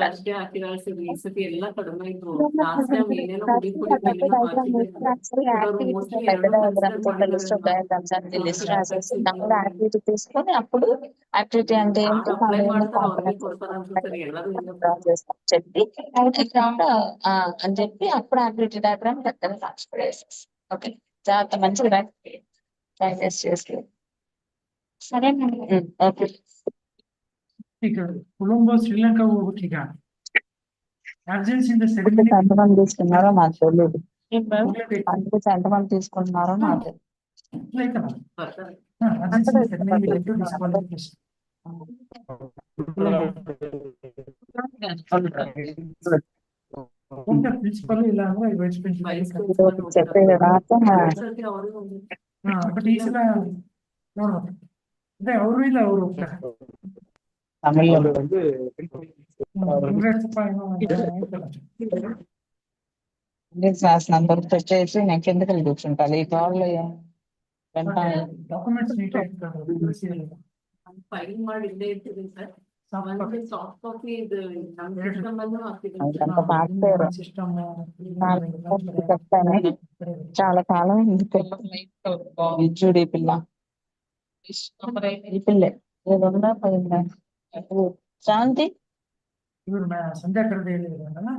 ಅಷ್ಟೇ ಹಾಕಿದಾಳ್ಸಿದ್ವಿ ಈ ಸತಿ ಎಲ್ಲ ಕಡಿಮೆ ಇದ್ರು ಲಾಸ್ಟ್ ಟೈಮ್ ಏನೇನೋ ಹುಡಿ ಹುಡಿ ಏನೇನೋ ಹಾಕಿದ್ರು ಮೋಸ್ಟ್ಲಿ 2 తీసుకొని అప్పుడు యాక్టివిటీ అంటే ఏంటి అప్లై ಮಾಡ್ತಾರೆ ಅವ್ರಿಗೆ ಕೊಡ್ತಾರೆ ಅನ್ಸುತ್ತೆ ಎಲ್ಲರೂ చెప్పి అని చెప్పి అప్పుడు యాక్టివిటీ డయాగ్రామ్ పెద్దగా రాసి ఓకే జాగ్రత్త మంచిగా ప్రాక్టీస్ చేసి సరే ఓకే కొలంబో శ్రీలంక ಹೋಗ್ಬೇಕೀಗ absence in the ceremony ఎంతమంది తీసుకున్నారో నాకు తెలియదు ఎంతమంది తీసుకుంటున్నారో నాకు ಪ್ರಿನ್ಸಿಪಲ್ ಇಲ್ಲ ಅಂದ್ರೆ ವೈಸ್ ಬಟ್ ಈ ಸಲ ನೋಡ್ಬೇಕು ಅದೇ ಅವರು ಇಲ್ಲ ಅವರು ಹೋಗ್ತಾರೆ క్లాస్ నంబర్ వచ్చేసి నేను కిందకి కూర్చుంటాను ఈ కాల్లో ಡಾಕ್ಯುಮೆಂಟ್ಸ್ ನೀಟಾಗಿ ಫೈಲ್ ಮಾಡಿ ಇಲ್ಲೇ ಇರ್ತೀವಿ ಸರ್ ಸಾಫ್ಟ್ ಕಾಪಿ ಇದು ಸಿಸ್ಟಮ್ చాలా కాలం చూడు ఈ పిల్ల ఈ పిల్లే ఏదన్నా పోయిందా శాంతి ಇವ್ರು ಸಂಧ್ಯಾ ಕರೆದು ಹೇಳಿದ್ರಲ್ಲ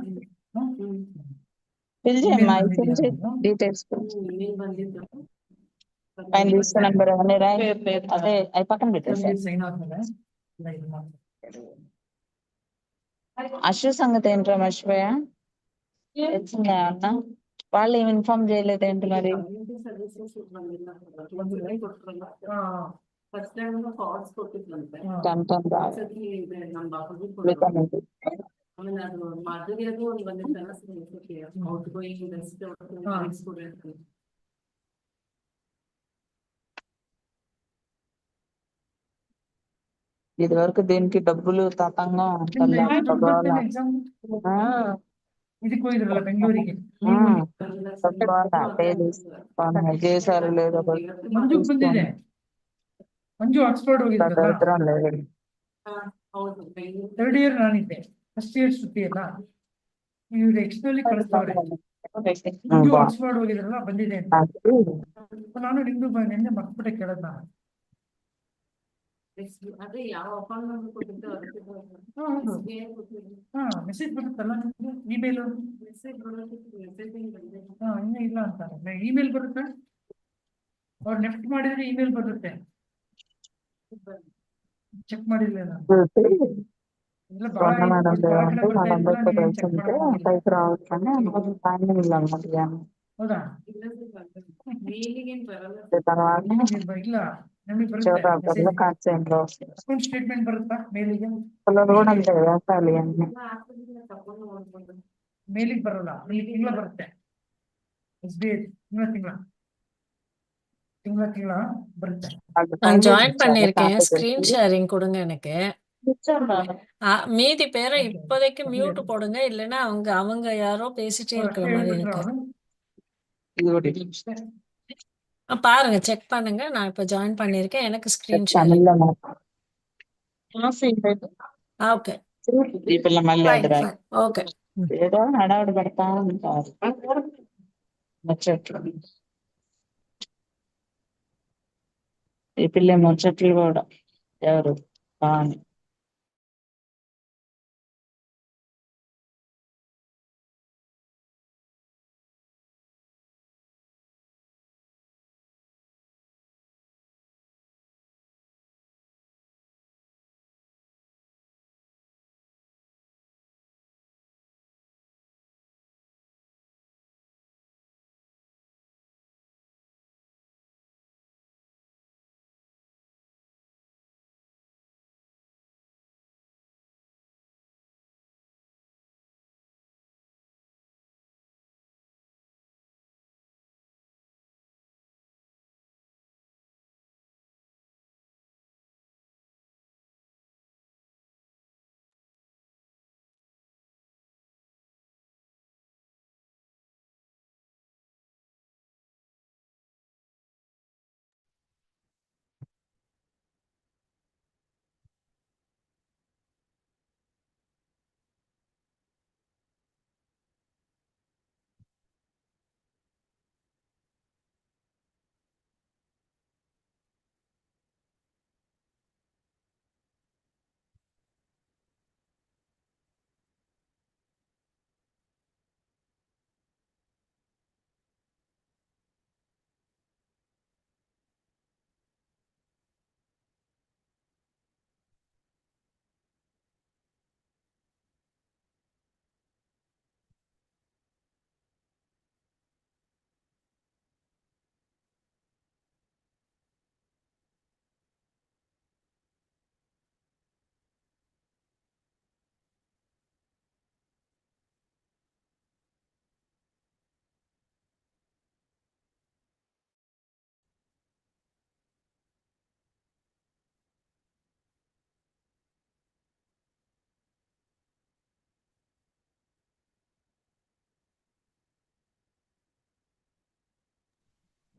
పిలిచేమ్మా పిలిచి డీటెయిల్స్ ఆయన తీసుకున్న నెంబర్ అవన్నీ రాయి అదే అవి పక్కన పెట్టేసి సైన్ ఆದ್ಮೇಲೆ అశ్వ సంగతి ఏంట్రా మర్చిపోయా వచ్చిందా అన్న వాళ్ళు ఏమి ఇన్ఫార్మ్ చేయలేదేంటి మరి ಫಸ್ಟ್ ಟೈಮ್ ಕಾರ್ಡ್ಸ್ ಕೊಟ್ಟಿದ್ರಂತೆ ಆಮೇಲೆ ಅದು ಮಾಧುರ್ಯದು ಒಂದು ಬಂದಿತ್ತಲ್ಲ ಔಟ್ ಗೋಯಿಂಗ್ ಬೆಸ್ಟ್ ಸ್ಟೂಡೆಂಟ್ ఇది వరకు దీనికి డబ్బులు తతంగా ಇದಕ್ಕೆ ಹೋಗಿದ್ರಲ್ಲ ಬೆಂಗಳೂರಿಗೆ చేశారు లేదో ಮಂಜುಗ್ ಬಂದಿದೆ ಮಂಜು ಆಕ್ಸ್ಫರ್ಡ್ ಹೋಗಿದ್ರಲ್ಲ ಥರ್ಡ್ ಇಯರ್ ನಾನಿದ್ದೆ ಫಸ್ಟ್ ಇಯರ್ ಸುತ್ತಿ ಅಲ್ಲ ಇವ್ರು ಎಕ್ಸ್ನಲ್ಲಿ ಕಳಿಸ್ತವ್ರೆ ಮಂಜು ಆಕ್ಸ್ಫರ್ಡ್ ಹೋಗಿದ್ರಲ್ಲ ಬಂದಿದೆ ಅಂತ ನಾನು ನಿಮ್ದು ನಿನ್ನೆ ಮರ್ತ್ಬಿಟ್ಟೆ ಕೇಳದ್ ನಾನು ಅದೇ ಯಾವ ಅಪಾಯಿಂಟ್ಮೆಂಟ್ ಕೊಟ್ಟಿದ್ದು ಅದಕ್ಕೆ ಮೆಸೇಜ್ ಬರುತ್ತಲ್ಲ ನಿಮ್ಗೆ ಇಮೇಲ್ ಮೆಸೇಜ್ ಇನ್ನೂ ಇಲ್ಲ ಅಂತಾರೆ ಇಮೇಲ್ ಬರುತ್ತೆ ಅವ್ರು ನೆಫ್ಟ್ ಮಾಡಿದ್ರೆ ಇಮೇಲ್ ಬರುತ್ತೆ ಚೆಕ್ ಮಾಡಿಲ್ಲ ಇಲ್ಲ ಬಹಳ ಚೆಕ್ ಹೌದಾ ಇಲ್ಲ ನಮಗೆ ಬರುತ್ತೆ ಅಕೌಂಟ್ ಸ್ಟೇಟ್ಮೆಂಟ್ ಬರುತ್ತಾ ಮೇಲಿಗೆ ಮೇಲಿಗೆ ಬರಲ್ಲ ತಿಂಗಳ ಬರುತ್ತೆ SBI ತಿಂಗಳ ಬರುತ್ತೆ நான் ஜாயின் பண்ணிருக்கேன் ஸ்கிரீன் ஷேரிங் கொடுங்க எனக்கு மீதி பேரை இப்போதைக்கு மியூட் போடுங்க இல்லைன்னா அவங்க அவங்க யாரோ பேசிட்டே இருக்கிற மாதிரி இருக்கு பாருங்க செக் பண்ணுங்க நான் இப்ப ஜாயின் பண்ணிருக்கேன் எனக்கு ஸ்கிரீன் ஷேரிங் ఓకే ఈ పిల్ల మళ్ళీ ఓకే ఏదో హడావుడి పడతా ఉంటారు ముచ్చట్లు ఈ పిల్ల ముచ్చట్లు కూడా ఎవరు బాగా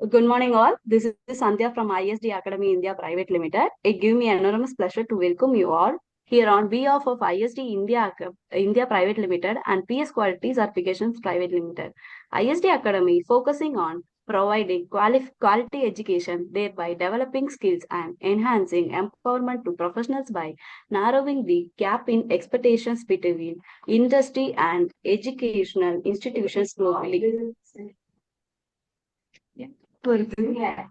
Good morning, all. This is Sandhya from ISD Academy India Private Limited. It gives me enormous pleasure to welcome you all here on behalf of ISD India Private Limited and PS Quality Certifications Private Limited. ISD Academy focusing on providing quality education, thereby developing skills and enhancing empowerment to professionals by narrowing the gap in expectations between industry and educational institutions globally. Yeah. Yeah.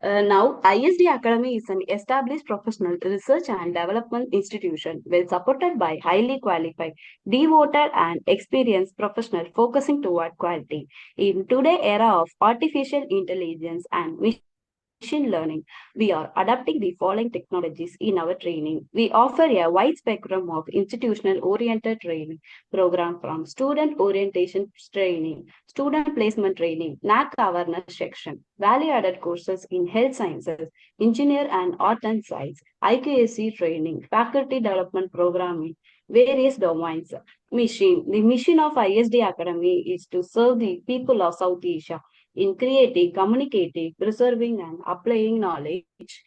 Now, ISD Academy is an established professional research and development institution well supported by highly qualified, devoted, and experienced professionals focusing toward quality. In today's era of artificial intelligence and machine learning, we are adapting the following technologies in our training. We offer a wide spectrum of institutional oriented training program from student orientation training, student placement training, NAAC awareness section, value added courses in health sciences, engineer and art and science, IQAC training, faculty development programming, various domains. The mission of ISD Academy is to serve the people of South Asia in creating, communicating, preserving, and applying knowledge,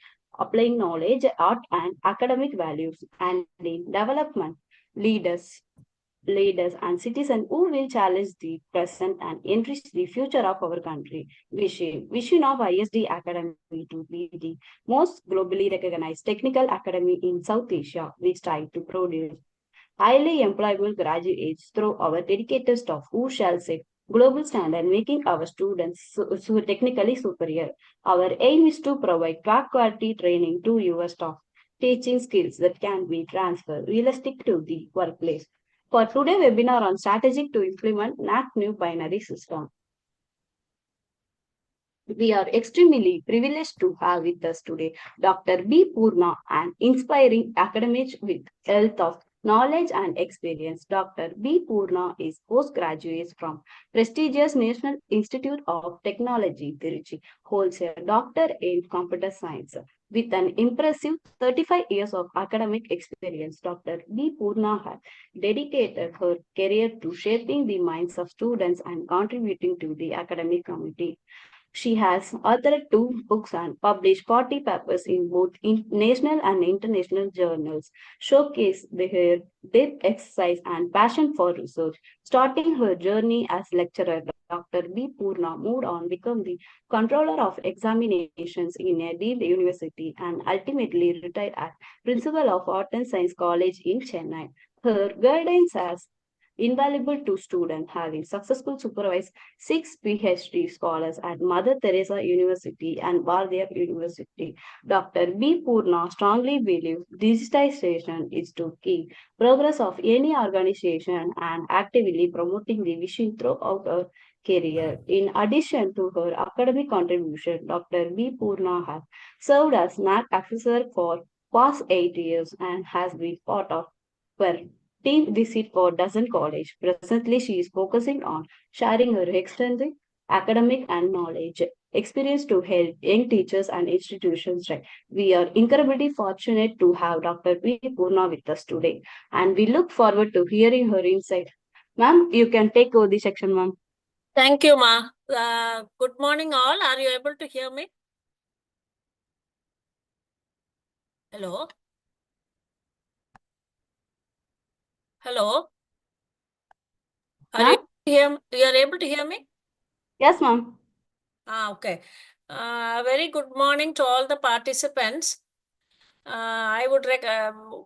art, and academic values, and in development leaders and citizens who will challenge the present and enrich the future of our country. Vision of ISD Academy to be the most globally recognized technical academy in South Asia. We strive to produce highly employable graduates through our dedicated staff who shall set global standard, making our students technically superior. Our aim is to provide top quality training to your staff, teaching skills that can be transferred realistic to the workplace. For today's webinar on strategic to implement NAAC new binary system. We are extremely privileged to have with us today Dr. B. Purna, an inspiring academic with wealth of knowledge and experience. Dr. B. Purna is postgraduate from prestigious National Institute of Technology, Tiruchi, holds a doctor in computer science. With an impressive 35 years of academic experience, Dr. B. Purna has dedicated her career to shaping the minds of students and contributing to the academic community. She has authored 2 books and published 40 papers in both national and international journals, showcase her depth, exercise, and passion for research. Starting her journey as lecturer, Dr. B. Purna moved on to become the controller of examinations in a deemed university and ultimately retired as principal of Art and Science College in Chennai. Her guidance has invaluable to students, having successfully supervised 6 PhD scholars at Mother Teresa University and Bardea University. Dr. B. Purna strongly believes digitization is to key progress of any organization and actively promoting the vision throughout her career. In addition to her academic contribution, Dr. B. Purna has served as NAAC officer for past 8 years and has been part of team visit for dozen college. Presently, she is focusing on sharing her extensive academic and knowledge experience to help young teachers and institutions. Right. We are incredibly fortunate to have Dr. B. Purna with us today, and we look forward to hearing her insight. Ma'am, you can take over the section, ma'am. Thank you, Ma. Good morning, all. Are you able to hear me? Hello? Hello? Are you are able to hear me? Yes, ma'am. Okay. Very good morning to all the participants. I would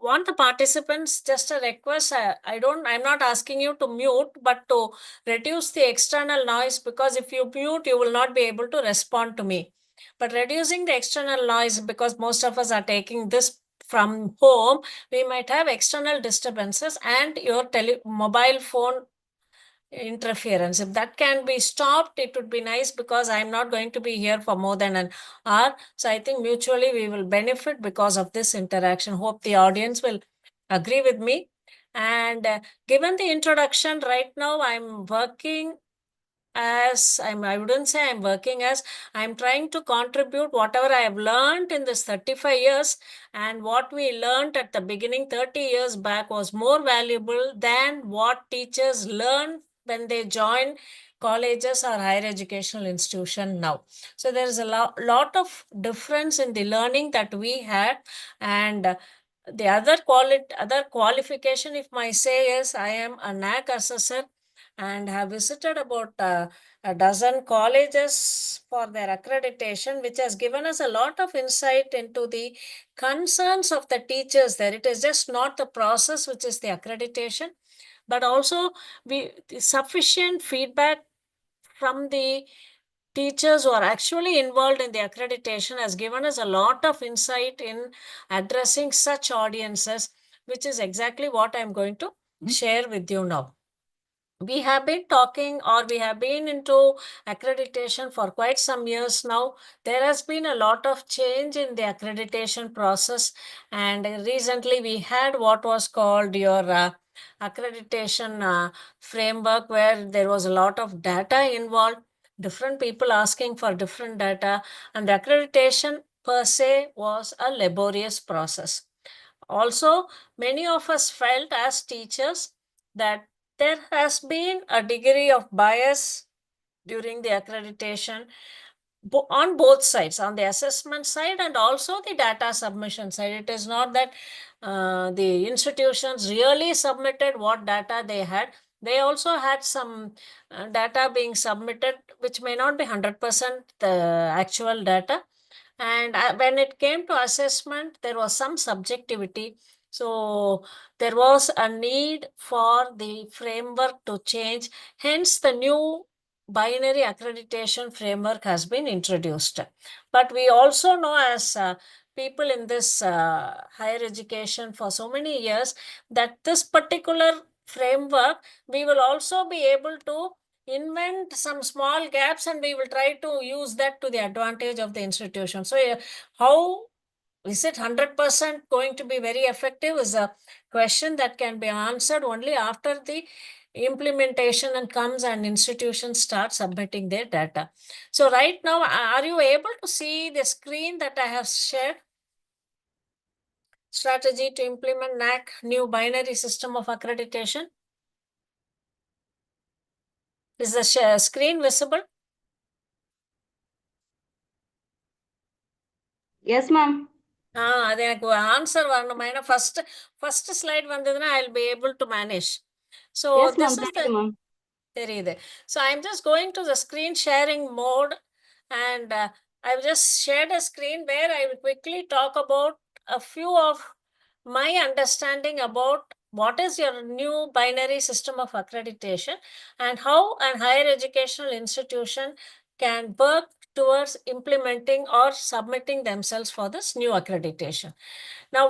want the participants, just a request. I'm not asking you to mute, but to reduce the external noise, because if you mute, you will not be able to respond to me. But reducing the external noise, because most of us are taking this from home, we might have external disturbances and your mobile phone interference. If that can be stopped, it would be nice, because I'm not going to be here for more than an hour. So I think mutually we will benefit because of this interaction. Hope the audience will agree with me. And given the introduction, right now I'm working as I wouldn't say I'm working as, I'm trying to contribute whatever I have learned in this 35 years, and what we learned at the beginning 30 years back was more valuable than what teachers learn when they join colleges or higher educational institution now. So there is a lot of difference in the learning that we had. And the other qualification, if I say, is I am a NAAC assessor and have visited about a dozen colleges for their accreditation, which has given us a lot of insight into the concerns of the teachers there. It is just not the process which is the accreditation, but also the sufficient feedback from the teachers who are actually involved in the accreditation has given us a lot of insight in addressing such audiences, which is exactly what I'm going to share with you now. We have been talking, or we have been into accreditation for quite some years now. There has been a lot of change in the accreditation process, and recently we had what was called your accreditation framework, where there was a lot of data involved, different people asking for different data, and the accreditation per se was a laborious process. Also, many of us felt as teachers that there has been a degree of bias during the accreditation on both sides, on the assessment side and also the data submission side. It is not that the institutions really submitted what data they had. They also had some data being submitted, which may not be 100% the actual data. And when it came to assessment, there was some subjectivity. So there was a need for the framework to change. Hence, the new binary accreditation framework has been introduced. But we also know, as people in this higher education for so many years, that this particular framework, we will also be able to invent some small gaps, and we will try to use that to the advantage of the institution. So how is it 100% going to be very effective is a question that can be answered only after the implementation and comes and institutions start submitting their data. So right now, are you able to see the screen that I have shared? Strategy to implement NAAC new binary system of accreditation. Is the screen visible? Yes, ma'am. அது எனக்கு answer வரணும். ஏன்னா first slide வந்ததுன்னா I'll be able to manage. So Yes, this ma'am. is Thank you, ma'am. தெரியுது. So I'm just going to the screen sharing mode, and I've just shared a screen where I will quickly talk about a few of my understanding about what is your new binary system of accreditation and how a higher educational institution can work towards implementing or submitting themselves for this new accreditation. Now,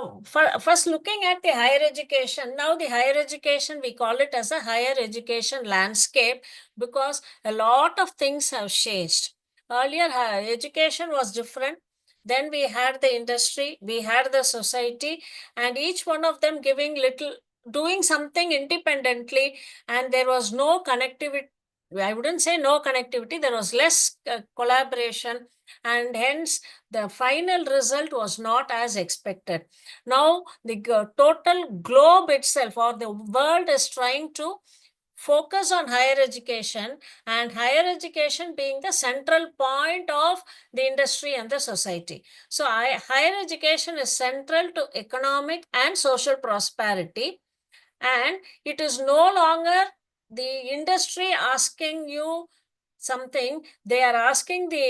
first looking at the higher education, now the higher education, we call it as a higher education landscape because a lot of things have changed. Earlier, higher education was different. Then we had the industry, we had the society, and each one of them doing something independently, and there was no connectivity. I wouldn't say no connectivity, there was less collaboration, and hence the final result was not as expected. Now, the total globe itself or the world is trying to focus on higher education, and higher education being the central point of the industry and the society. So higher education is central to economic and social prosperity, and it is no longer the industry asking you something. They are asking the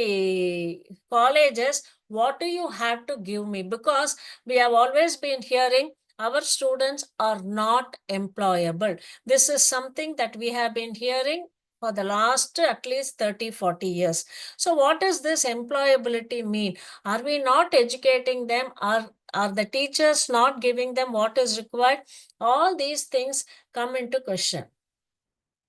colleges, what do you have to give me? Because we have always been hearing our students are not employable. This is something that we have been hearing for the last at least 30, 40 years. So what does this employability mean? Are we not educating them? Are the teachers not giving them what is required? All these things come into question.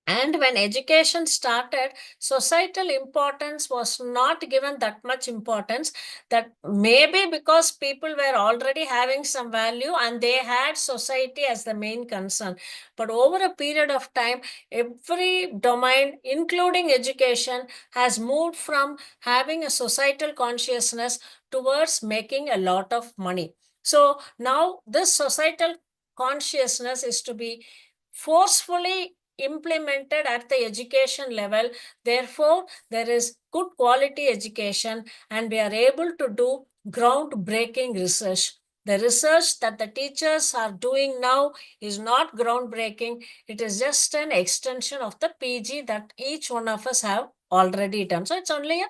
And when education started, societal importance was not given that much importance. That maybe because people were already having some value and they had society as the main concern. But over a period of time, every domain, including education, has moved from having a societal consciousness towards making a lot of money. So now this societal consciousness is to be forcefully implemented at the education level. Therefore, there is good quality education and we are able to do groundbreaking research. The research that the teachers are doing now is not groundbreaking. It is just an extension of the PG that each one of us have already done. So it's only a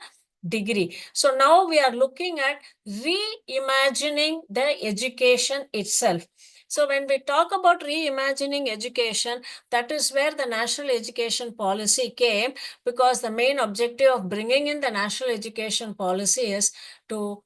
degree. So now we are looking at reimagining the education itself. So when we talk about reimagining education, that is where the national education policy came, because the main objective of bringing in the national education policy is to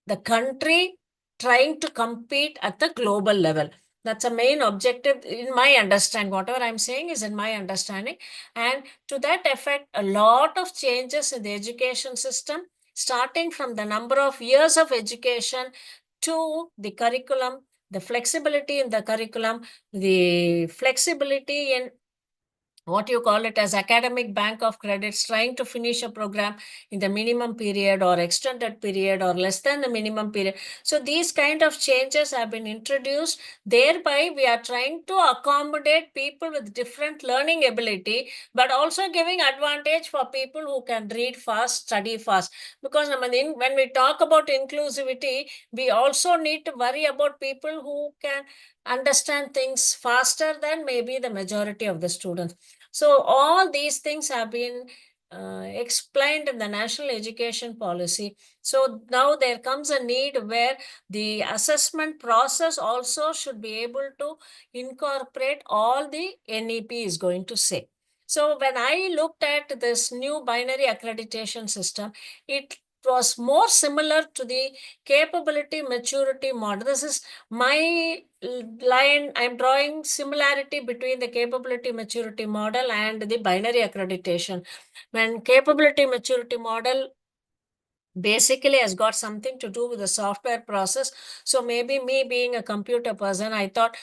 the country trying to compete at the global level. That's a main objective in my understanding. Whatever I'm saying is in my understanding. And to that effect, a lot of changes in the education system, starting from the number of years of education to the curriculum, the flexibility in the curriculum, the flexibility in what you call it as academic bank of credits, trying to finish a program in the minimum period or extended period or less than the minimum period. So these kind of changes have been introduced. Thereby, we are trying to accommodate people with different learning ability, but also giving advantage for people who can read fast, study fast. Because when we talk about inclusivity, we also need to worry about people who can understand things faster than maybe the majority of the students. So all these things have been explained in the national education policy. So now there comes a need where the assessment process also should be able to incorporate all the NEP is going to say. So when I looked at this new binary accreditation system, it was more similar to the capability maturity model. This is my line. I'm drawing similarity between the capability maturity model and the binary accreditation. When capability maturity model basically has got something to do with the software process. So maybe me being a computer person, I thought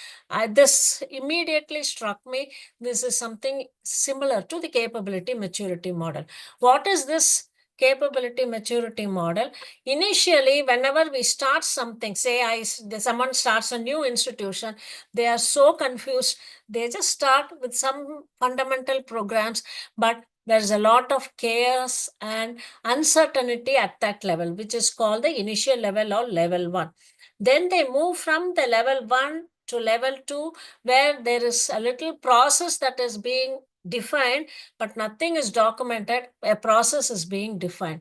this immediately struck me. This is something similar to the capability maturity model. What is this capability maturity model? Initially, whenever we start something, say someone starts a new institution, they are so confused. They just start with some fundamental programs, but there's a lot of chaos and uncertainty at that level, which is called the initial level or level 1. Then they move from the level 1 to level 2, where there is a little process that is being defined, but nothing is documented. A process is being defined.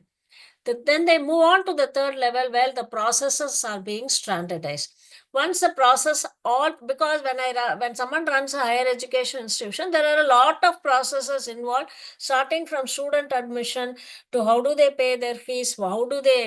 Then they move on to the third level where the processes are being standardized. Once the process because when someone runs a higher education institution, there are a lot of processes involved, starting from student admission to how do they pay their fees, how do they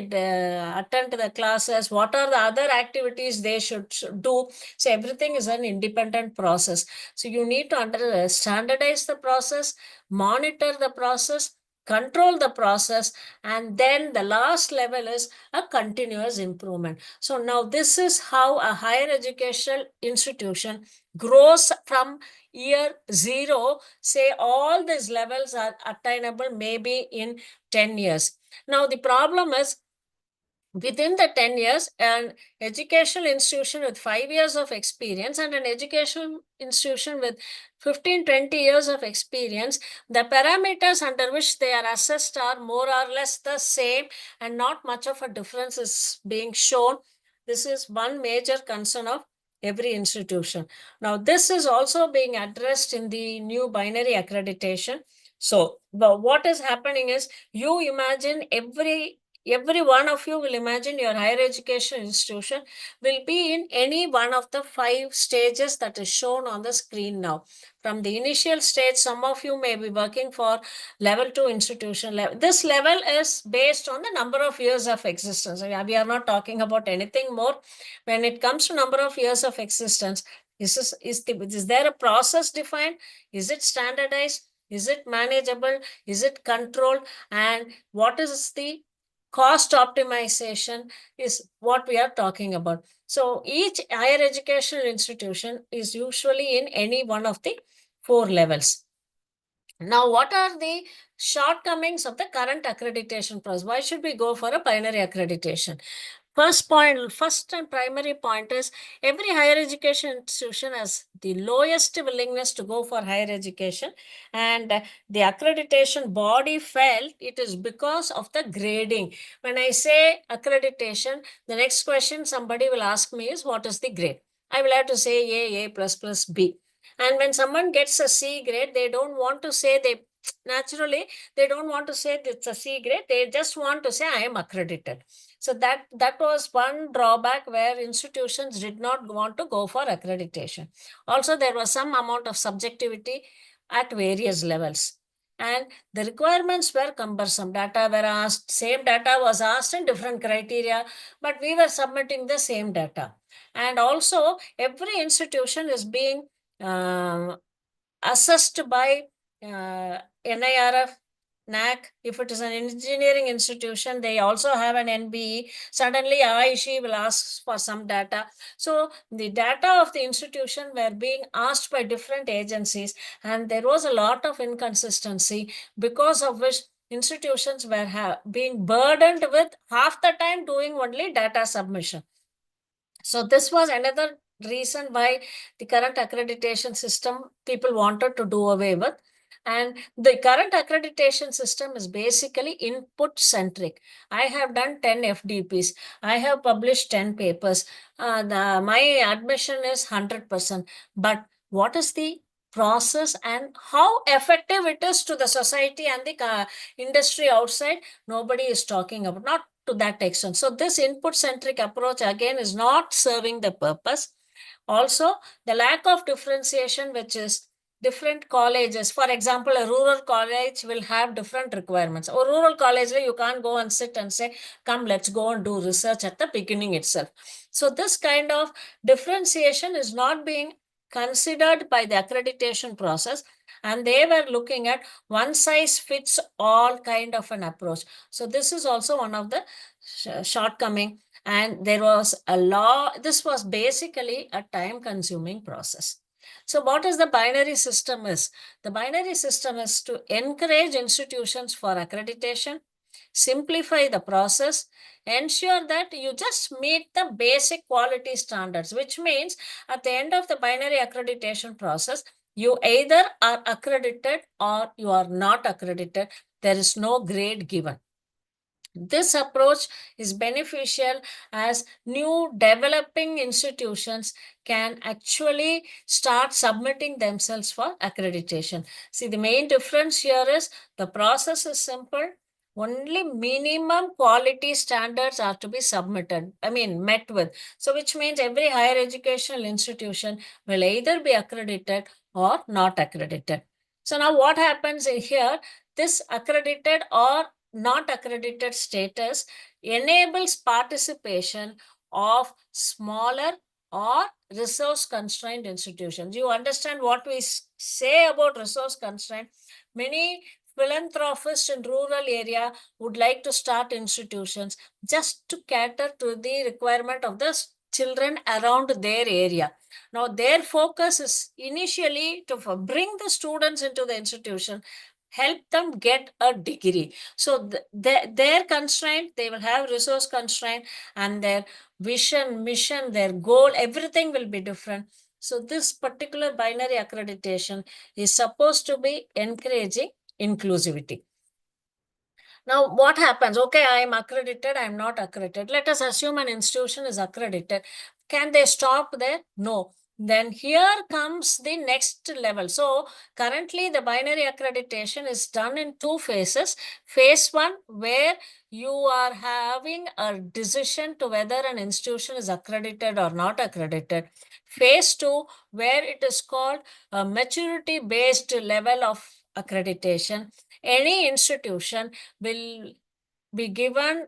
attend to the classes, what are the other activities they should do. So everything is an independent process. So you need to standardize the process, monitor the process, control the process, and then the last level is a continuous improvement. So now this is how a higher educational institution grows from year 0. Say all these levels are attainable maybe in 10 years. Now the problem is, within the 10 years, an educational institution with 5 years of experience and an educational institution with 15, 20 years of experience, the parameters under which they are assessed are more or less the same and not much of a difference is being shown. This is one major concern of every institution. Now, this is also being addressed in the new binary accreditation. So, what is happening is, you imagine every every one of you will imagine your higher education institution will be in any one of the 5 stages that is shown on the screen now. From the initial stage, some of you may be working for level 2 institution level. This level is based on the number of years of existence. We are not talking about anything more. When it comes to number of years of existence, is there a process defined? Is it standardized? Is it manageable? Is it controlled? And what is the cost optimization is what we are talking about. So each higher educational institution is usually in any one of the 4 levels. Now, what are the shortcomings of the current accreditation process? Why should we go for a binary accreditation? First and primary point is every higher education institution has the lowest willingness to go for higher education, and the accreditation body felt it is because of the grading. When I say accreditation, the next question somebody will ask me is what is the grade? I will have to say A plus plus B. And when someone gets a C grade, they don't want to say naturally, they don't want to say it's a C grade. They just want to say I am accredited. So that was one drawback where institutions did not want to go for accreditation. Also, there was some amount of subjectivity at various levels. And the requirements were cumbersome. Data were asked, same data was asked in different criteria, but we were submitting the same data. And also, every institution is being assessed by NIRF, NAAC. If it is an engineering institution, they also have an NBE. Suddenly, AISHI will ask for some data. So the data of the institution were being asked by different agencies, and there was a lot of inconsistency, because of which institutions were being burdened with half the time doing only data submission. So this was another reason why the current accreditation system people wanted to do away with. And the current accreditation system is basically input centric. I have done 10 FDPs. I have published 10 papers. My admission is 100%. But what is the process and how effective it is to the society and the industry outside? Nobody is talking about, not to that extent. So this input-centric approach again is not serving the purpose. Also, the lack of differentiation, which is different colleges. For example, a rural college will have different requirements. Or rural college, you can't go and sit and say, come, let's go and do research at the beginning itself. So this kind of differentiation is not being considered by the accreditation process, and they were looking at one size fits all kind of an approach. So this is also one of the shortcoming. And there was a law. This was basically a time consuming process. So what is the binary system is? The binary system is to encourage institutions for accreditation, simplify the process, ensure that you just meet the basic quality standards, which means at the end of the binary accreditation process, you either are accredited or you are not accredited. There is no grade given. This approach is beneficial as new developing institutions can actually start submitting themselves for accreditation. See, the main difference here is the process is simple. Only minimum quality standards are to be submitted, met with. So which means every higher educational institution will either be accredited or not accredited. So now what happens here, this accredited or not accredited status enables participation of smaller or resource constrained institutions. You understand what we say about resource constraint? Many philanthropists in rural area would like to start institutions just to cater to the requirement of the children around their area. Now, their focus is initially to bring the students into the institution, help them get a degree. So their constraint, they will have resource constraint, and their vision, mission, their goal, everything will be different. So this particular binary accreditation is supposed to be encouraging inclusivity. Now, what happens? Okay, I am accredited, I am not accredited. Let us assume an institution is accredited. Can they stop there? No. Then here comes the next level. So currently the binary accreditation is done in 2 phases. Phase 1, where you are having a decision to whether an institution is accredited or not accredited. Phase 2, where it is called a maturity based level of accreditation. Any institution will be given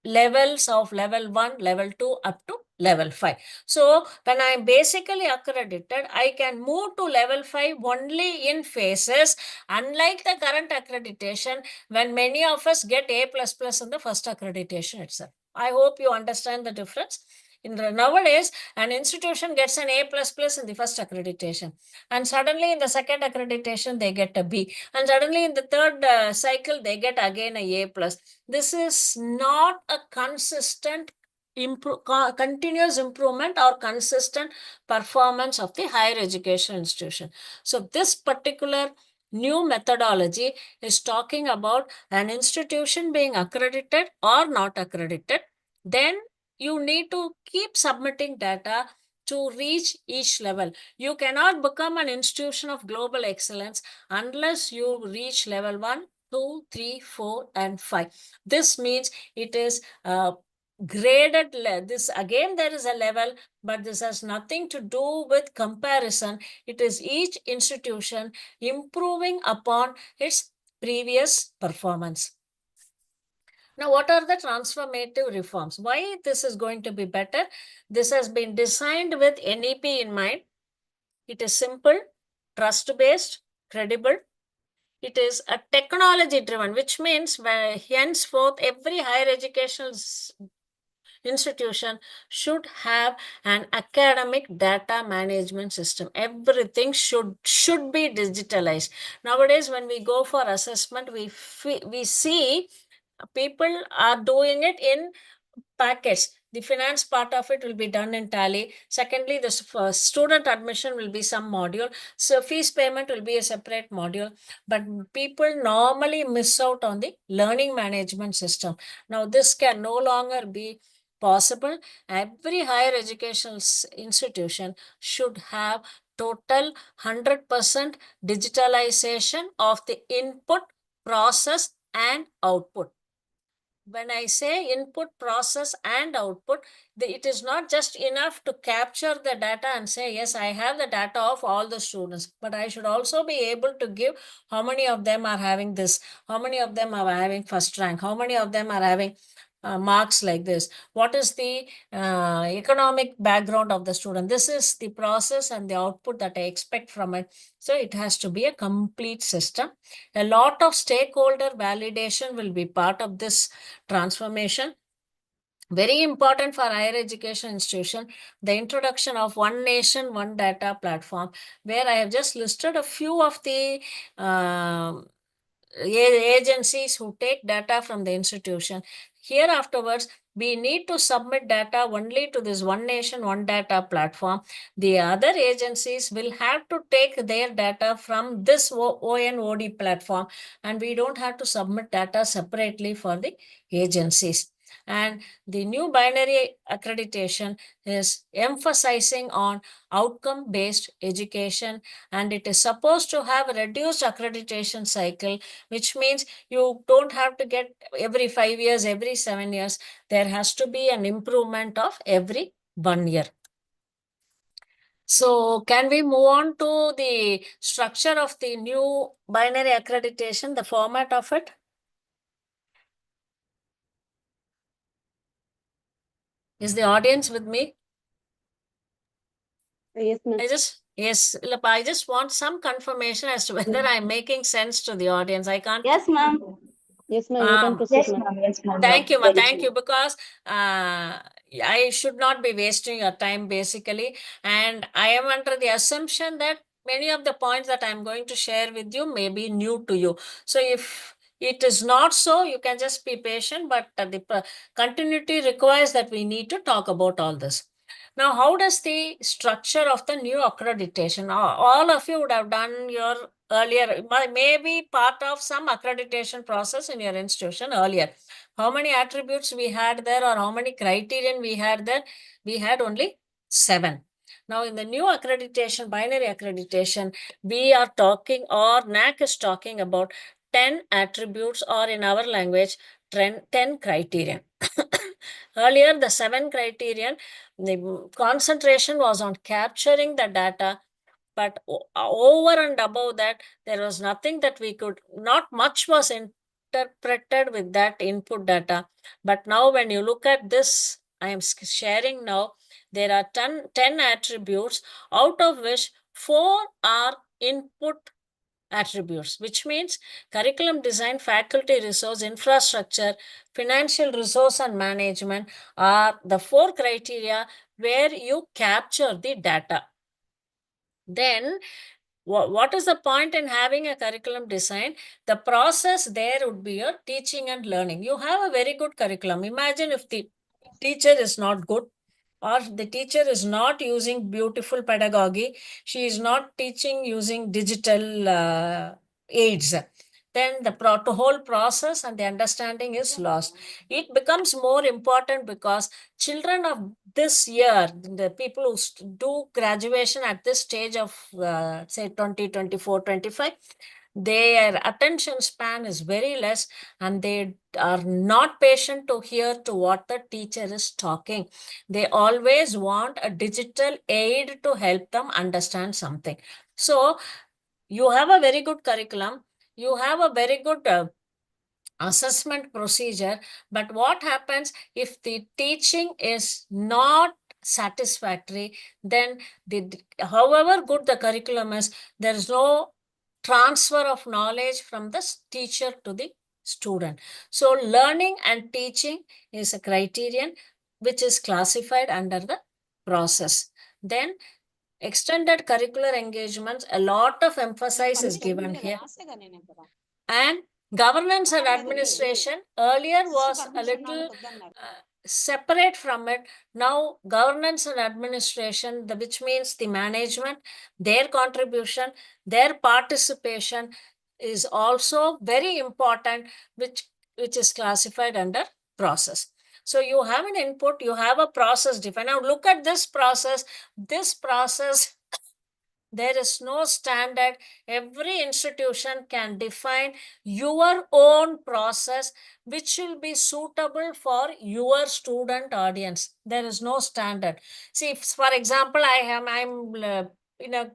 levels of level 1, level 2 up to level 5. So when I'm basically accredited, I can move to level 5 only in phases, unlike the current accreditation when many of us get A++ in the first accreditation itself. I hope you understand the difference. Nowadays, an institution gets an A++ in the first accreditation, and suddenly in the second accreditation, they get a B, and suddenly in the third cycle, they get again a A+. This is not a consistent continuous improvement or consistent performance of the higher education institution. So this particular new methodology is talking about an institution being accredited or not accredited. Then you need to keep submitting data to reach each level. You cannot become an institution of global excellence unless you reach level 1, 2, 3, 4, and 5. This means it is graded. This again, there is a level, but this has nothing to do with comparison. It is each institution improving upon its previous performance. Now, what are the transformative reforms? Why this is going to be better? This has been designed with NEP in mind. It is simple, trust-based, credible. It is a technology-driven, which means henceforth every higher educational institution should have an academic data management system. Everything should be digitalized. Nowadays, when we go for assessment, we see people are doing it in packets. The finance part of it will be done in Tally. Secondly, the student admission will be some module. So fees payment will be a separate module. But people normally miss out on the learning management system. Now, this can no longer be possible. Every higher educational institution should have total 100% digitalization of the input, process, and output. When I say input, process, and output, it is not just enough to capture the data and say, yes, I have the data of all the students, but I should also be able to give how many of them are having this, how many of them are having first rank, how many of them are having marks like this, what is the economic background of the student. This is the process and the output that I expect from it. So it has to be a complete system. A lot of stakeholder validation will be part of this transformation. Very important for higher education institution, the introduction of One Nation, One Data platform, where I have just listed a few of the agencies who take data from the institution. Here afterwards, we need to submit data only to this One Nation, One Data platform. The other agencies will have to take their data from this ONOD platform, and we don't have to submit data separately for the agencies. And the new binary accreditation is emphasizing on outcome-based education, and it is supposed to have a reduced accreditation cycle, which means you don't have to get every 5 years, every 7 years. There has to be an improvement of every 1 year. So can we move on to the structure of the new binary accreditation, the format of it? Is the audience with me? Yes, ma'am. I just want some confirmation as to whether I'm making sense to the audience. I can't. Yes, ma'am. Yes, ma'am. You can proceed, ma'am. Yes, ma'am. Thank you, ma. Thank you, because I should not be wasting your time basically. And I am under the assumption that many of the points that I'm going to share with you may be new to you. So if it is not so, you can just be patient, but the continuity requires that we need to talk about all this. Now, how does the structure of the new accreditation? All of you would have done your earlier, maybe part of some accreditation process in your institution earlier. How many attributes we had there, or how many criterion we had there? We had only 7. Now in the new accreditation, binary accreditation, we are talking, or NAAC is talking about 10 attributes, or in our language, 10 criterion. Earlier, the 7 criterion, the concentration was on capturing the data, but over and above that, there was nothing that we could, not much was interpreted with that input data. But now when you look at this, I am sharing now, there are 10 attributes, out of which 4 are input attributes, which means curriculum design, faculty resource, infrastructure, financial resource and management are the 4 criteria where you capture the data. Then what is the point in having a curriculum design? The process there would be your teaching and learning. You have a very good curriculum. Imagine if the teacher is not good, or the teacher is not using beautiful pedagogy, she is not teaching using digital aids, then the whole process and the understanding is lost. It becomes more important because children of this year, the people who do graduation at this stage of say 20, 24, 25, their attention span is very less, and they are not patient to hear to what the teacher is talking. They always want a digital aid to help them understand something. So you have a very good curriculum, you have a very good assessment procedure, but what happens if the teaching is not satisfactory? Then however good the curriculum is, there is no transfer of knowledge from the teacher to the student. So learning and teaching is a criterion which is classified under the process. Then extended curricular engagements, a lot of emphasis is given here. And governance and administration earlier was a little separate from it. Now governance and administration, which means the management, their contribution, their participation is also very important, which is classified under process. So you have an input, you have a process defined. Now look at this process. This process, there is no standard. Every institution can define your own process, which will be suitable for your student audience. There is no standard. See, for example, I'm in a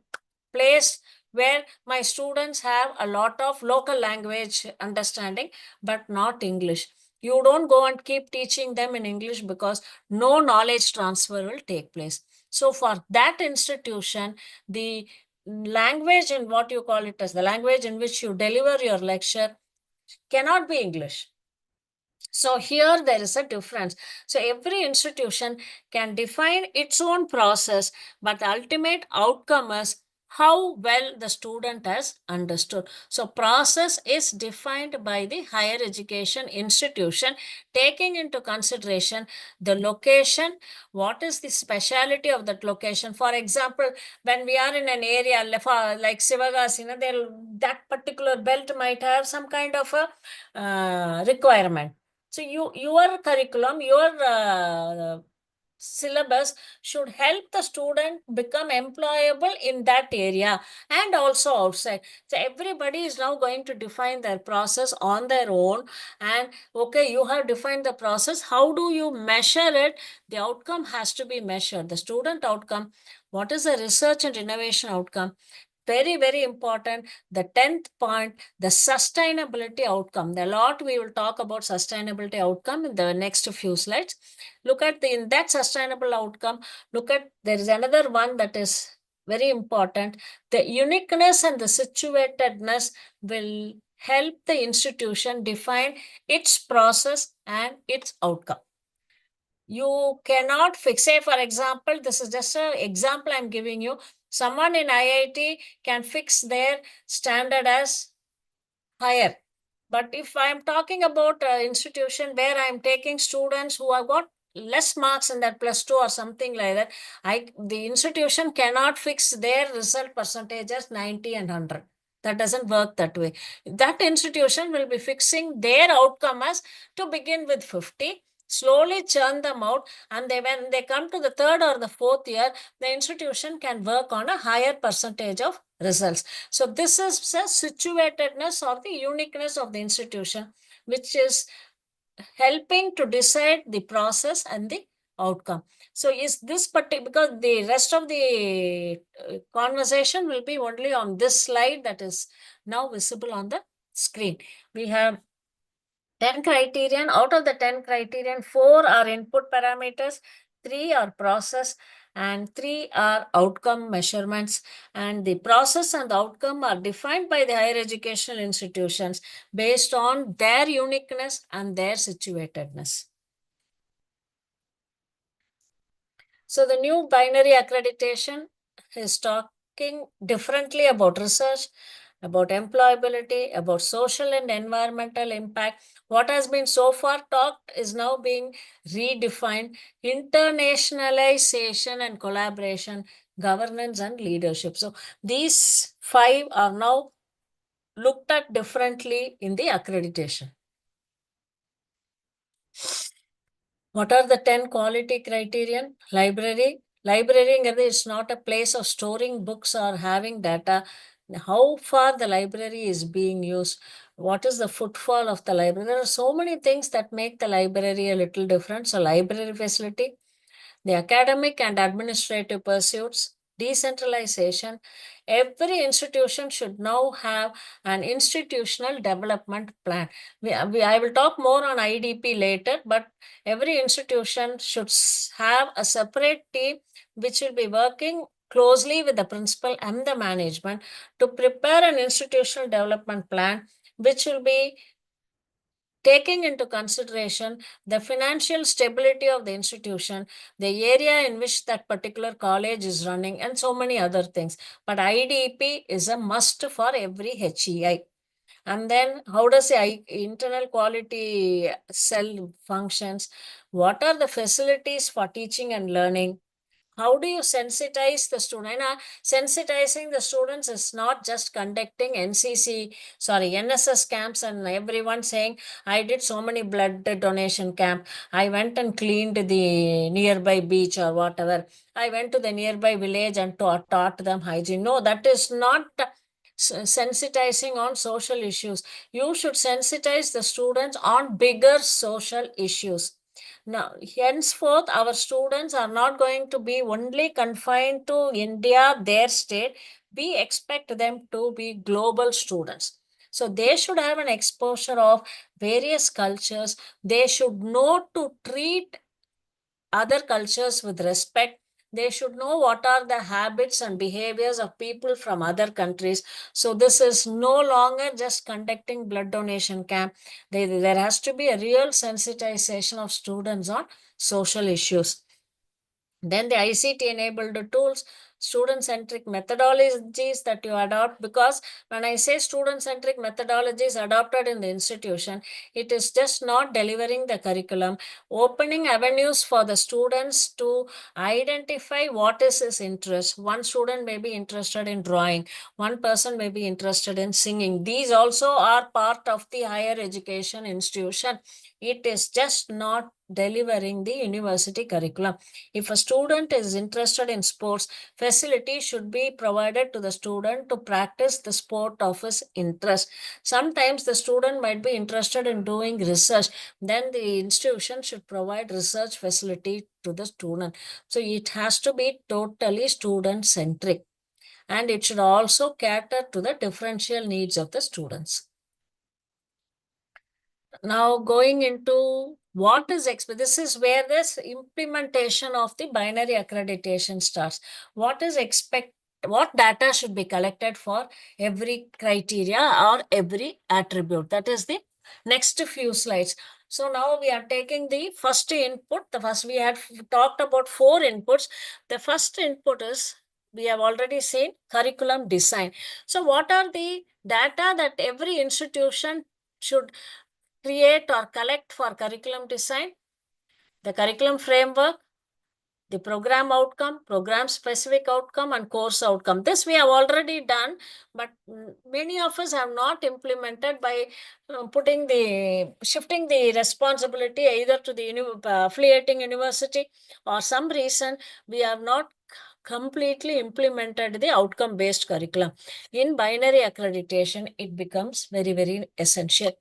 place where my students have a lot of local language understanding, but not English. You don't go and keep teaching them in English because no knowledge transfer will take place. So for that institution, the language in what you call it as the language in which you deliver your lecture cannot be English. So here there is a difference. So every institution can define its own process, but the ultimate outcome is how well the student has understood. So process is defined by the higher education institution, taking into consideration the location, what is the speciality of that location. For example, when we are in an area like Sivagasi, that particular belt might have some kind of a requirement. So your curriculum, your syllabus should help the student become employable in that area and also outside. So everybody is now going to define their process on their own. And okay, you have defined the process. How do you measure it? The outcome has to be measured. The student outcome, what is the research and innovation outcome? Very, very important. The 10th point, the sustainability outcome. A lot we will talk about sustainability outcome in the next few slides. Look at in that sustainable outcome, there is another one that is very important. The uniqueness and the situatedness will help the institution define its process and its outcome. You cannot fix, say for example, this is just an example I'm giving you. Someone in IIT can fix their standard as higher. But if I'm talking about an institution where I'm taking students who have got less marks in that +2 or something like that, the institution cannot fix their result percentage as 90 and 100. That doesn't work that way. That institution will be fixing their outcome as to begin with 50. slowly churn them out, and when they come to the third or the fourth year, the institution can work on a higher percentage of results. So this is the situatedness of the uniqueness of the institution, which is helping to decide the process and the outcome. So is this particular, because the rest of the conversation will be only on this slide that is now visible on the screen. We have 10 criterion. Out of the 10 criterion, 4 are input parameters, 3 are process, and 3 are outcome measurements. And the process and the outcome are defined by the higher educational institutions based on their uniqueness and their situatedness. So the new binary accreditation is talking differently about research, about employability, about social and environmental impact. What has been so far talked is now being redefined: internationalization and collaboration, governance and leadership. So these 5 are now looked at differently in the accreditation. What are the 10 quality criterion? Library. Library is not a place of storing books or having data. How far the library is being used? What is the footfall of the library? There are so many things that make the library a little different. So library facility, the academic and administrative pursuits, decentralization. Every institution should now have an institutional development plan. I will talk more on IDP later, but every institution should have a separate team which will be working closely with the principal and the management to prepare an institutional development plan, which will be taking into consideration the financial stability of the institution, the area in which that particular college is running, and so many other things. But IDP is a must for every HEI. And then how does the internal quality cell functions? What are the facilities for teaching and learning? How do you sensitize the student? Sensitizing the students is not just conducting NSS camps and everyone saying, I did so many blood donation camp. I went and cleaned the nearby beach or whatever. I went to the nearby village and taught them hygiene. No, that is not sensitizing on social issues. You should sensitize the students on bigger social issues. Now, henceforth, our students are not going to be only confined to India, their state. We expect them to be global students. So they should have an exposure of various cultures. They should know to treat other cultures with respect. They should know what are the habits and behaviors of people from other countries. So this is no longer just conducting blood donation camp. There has to be a real sensitization of students on social issues. Then the ICT enabled tools, student-centric methodologies that you adopt, because when I say student-centric methodologies adopted in the institution, it is just not delivering the curriculum, opening avenues for the students to identify what is his interest. One student may be interested in drawing, one person may be interested in singing. These also are part of the higher education institution. It is just not delivering the university curriculum. If a student is interested in sports, facility should be provided to the student to practice the sport of his interest. Sometimes the student might be interested in doing research. Then the institution should provide research facility to the student. So it has to be totally student-centric. And it should also cater to the differential needs of the students. Now going into what is this is where this implementation of the binary accreditation starts. What data should be collected for every criteria or every attribute? That is the next few slides. So now we are taking the first input. We had talked about 4 inputs. The first input is, we have already seen, curriculum design. So what are the data that every institution should create or collect for curriculum design? The curriculum framework, the program outcome, program specific outcome, and course outcome. This we have already done, but many of us have not implemented by shifting the responsibility either to the affiliating university, or some reason we have not completely implemented the outcome based curriculum. In binary accreditation, it becomes very, very essential.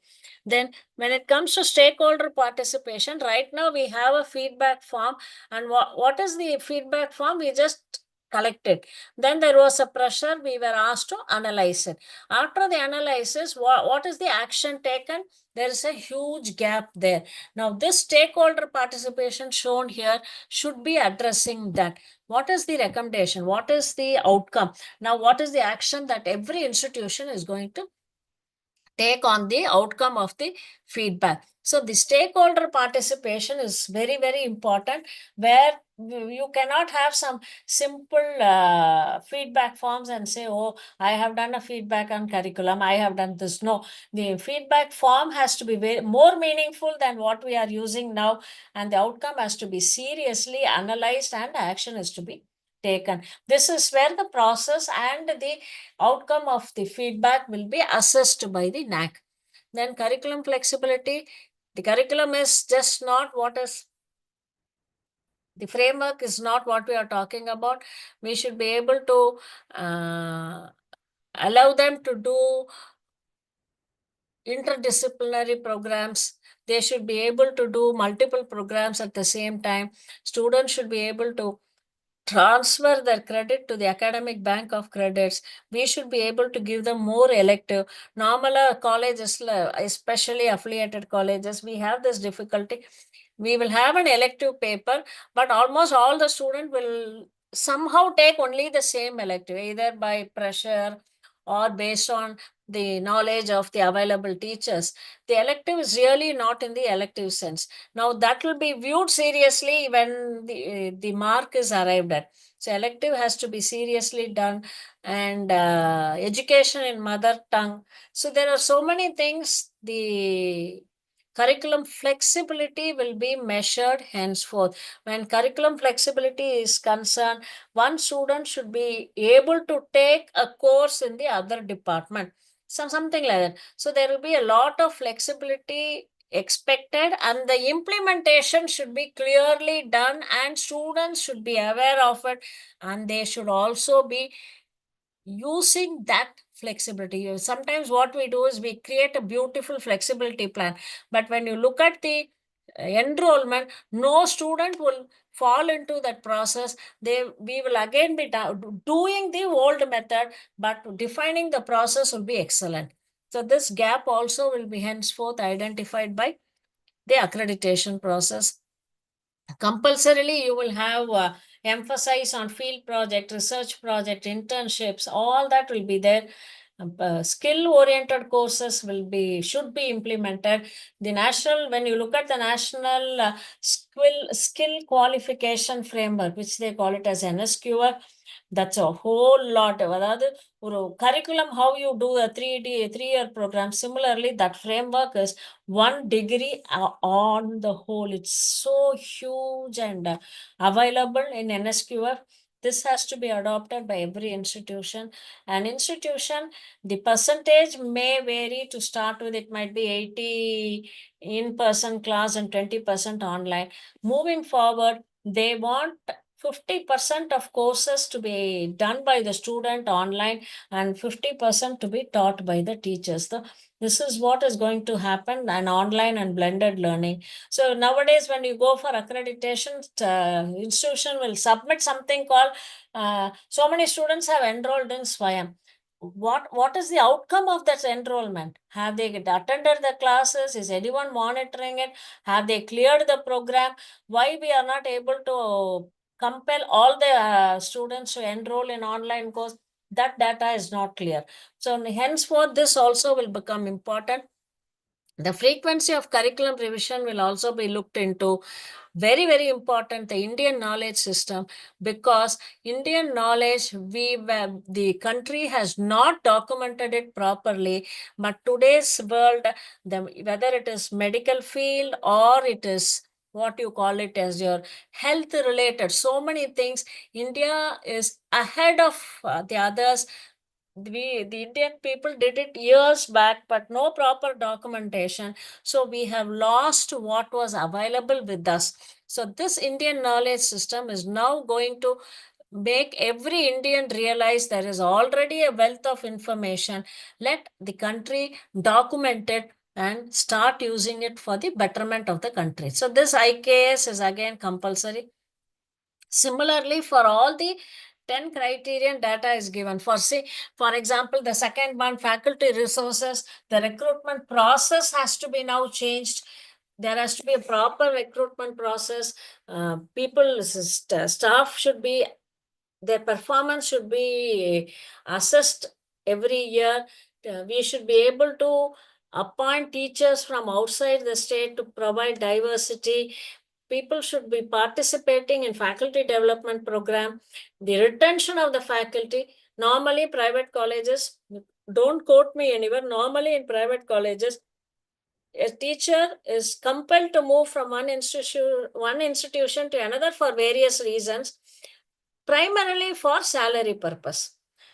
Then when it comes to stakeholder participation, right now we have a feedback form, and what is the feedback form? We just collect it. Then there was a pressure, we were asked to analyze it. After the analysis, what is the action taken? There is a huge gap there. Now this stakeholder participation shown here should be addressing that. What is the recommendation? What is the outcome? Now what is the action that every institution is going to take on the outcome of the feedback? So the stakeholder participation is very, very important, where you cannot have some simple feedback forms and say, oh, I have done a feedback on curriculum, I have done this. No, the feedback form has to be more meaningful than what we are using now, and the outcome has to be seriously analyzed and action is to be taken. This is where the process and the outcome of the feedback will be assessed by the NAAC. Then curriculum flexibility. The curriculum is just not what is, the framework is not what we are talking about. We should be able to allow them to do interdisciplinary programs. They should be able to do multiple programs at the same time. Students should be able to transfer their credit to the academic bank of credits. We should be able to give them more elective. Normal colleges, especially affiliated colleges, we have this difficulty. We will have an elective paper, but almost all the students will somehow take only the same elective, either by pressure or based on the knowledge of the available teachers. The elective is really not in the elective sense. Now that will be viewed seriously when the mark is arrived at. So elective has to be seriously done, and education in mother tongue. So there are so many things. The curriculum flexibility will be measured henceforth. When curriculum flexibility is concerned, one student should be able to take a course in the other department. Something like that. So there will be a lot of flexibility expected, and the implementation should be clearly done, and students should be aware of it, and they should also be using that flexibility. Sometimes what we do is we create a beautiful flexibility plan, but when you look at the enrollment, no student will fall into that process. We will again be doing the old method, but defining the process will be excellent. So this gap also will be henceforth identified by the accreditation process. Compulsorily, you will have emphasis on field project, research project, internships, all that will be there. Skill-oriented courses should be implemented. The national, when you look at the national skill qualification framework, which they call it as NSQF, that's a whole lot. Curriculum, how you do a 3-year program, similarly, that framework is 1 degree on the whole. It's so huge and available in NSQF. This has to be adopted by every institution. An institution, the percentage may vary. To start with, it might be 80 in-person class and 20% online. Moving forward, they want 50% of courses to be done by the student online and 50% to be taught by the teachers. This is what is going to happen, an online and blended learning. So nowadays, when you go for accreditation, institution will submit something called, so many students have enrolled in SWAYAM. What is the outcome of that enrollment? Have they attended the classes? Is anyone monitoring it? Have they cleared the program? Why we are not able to compel all the students to enroll in online course? That data is not clear. So henceforth, this also will become important. The frequency of curriculum revision will also be looked into. Very, very important, the Indian knowledge system, because Indian knowledge, the country has not documented it properly. But today's world, whether it is medical field or it is what you call it as your health related, so many things. India is ahead of the others. The Indian people did it years back, but no proper documentation. So we have lost what was available with us. So this Indian knowledge system is now going to make every Indian realize there is already a wealth of information. Let the country document it and start using it for the betterment of the country. So this IKS is again compulsory. Similarly, for all the 10 criterion data is given. For example, the second one, faculty resources, the recruitment process has to be now changed. There has to be a proper recruitment process. Staff should be, their performance should be assessed every year. We should be able to appoint teachers from outside the state to provide diversity. People should be participating in faculty development program. The retention of the faculty, normally private colleges, don't quote me anywhere, normally in private colleges, a teacher is compelled to move from one institution to another for various reasons, primarily for salary purpose.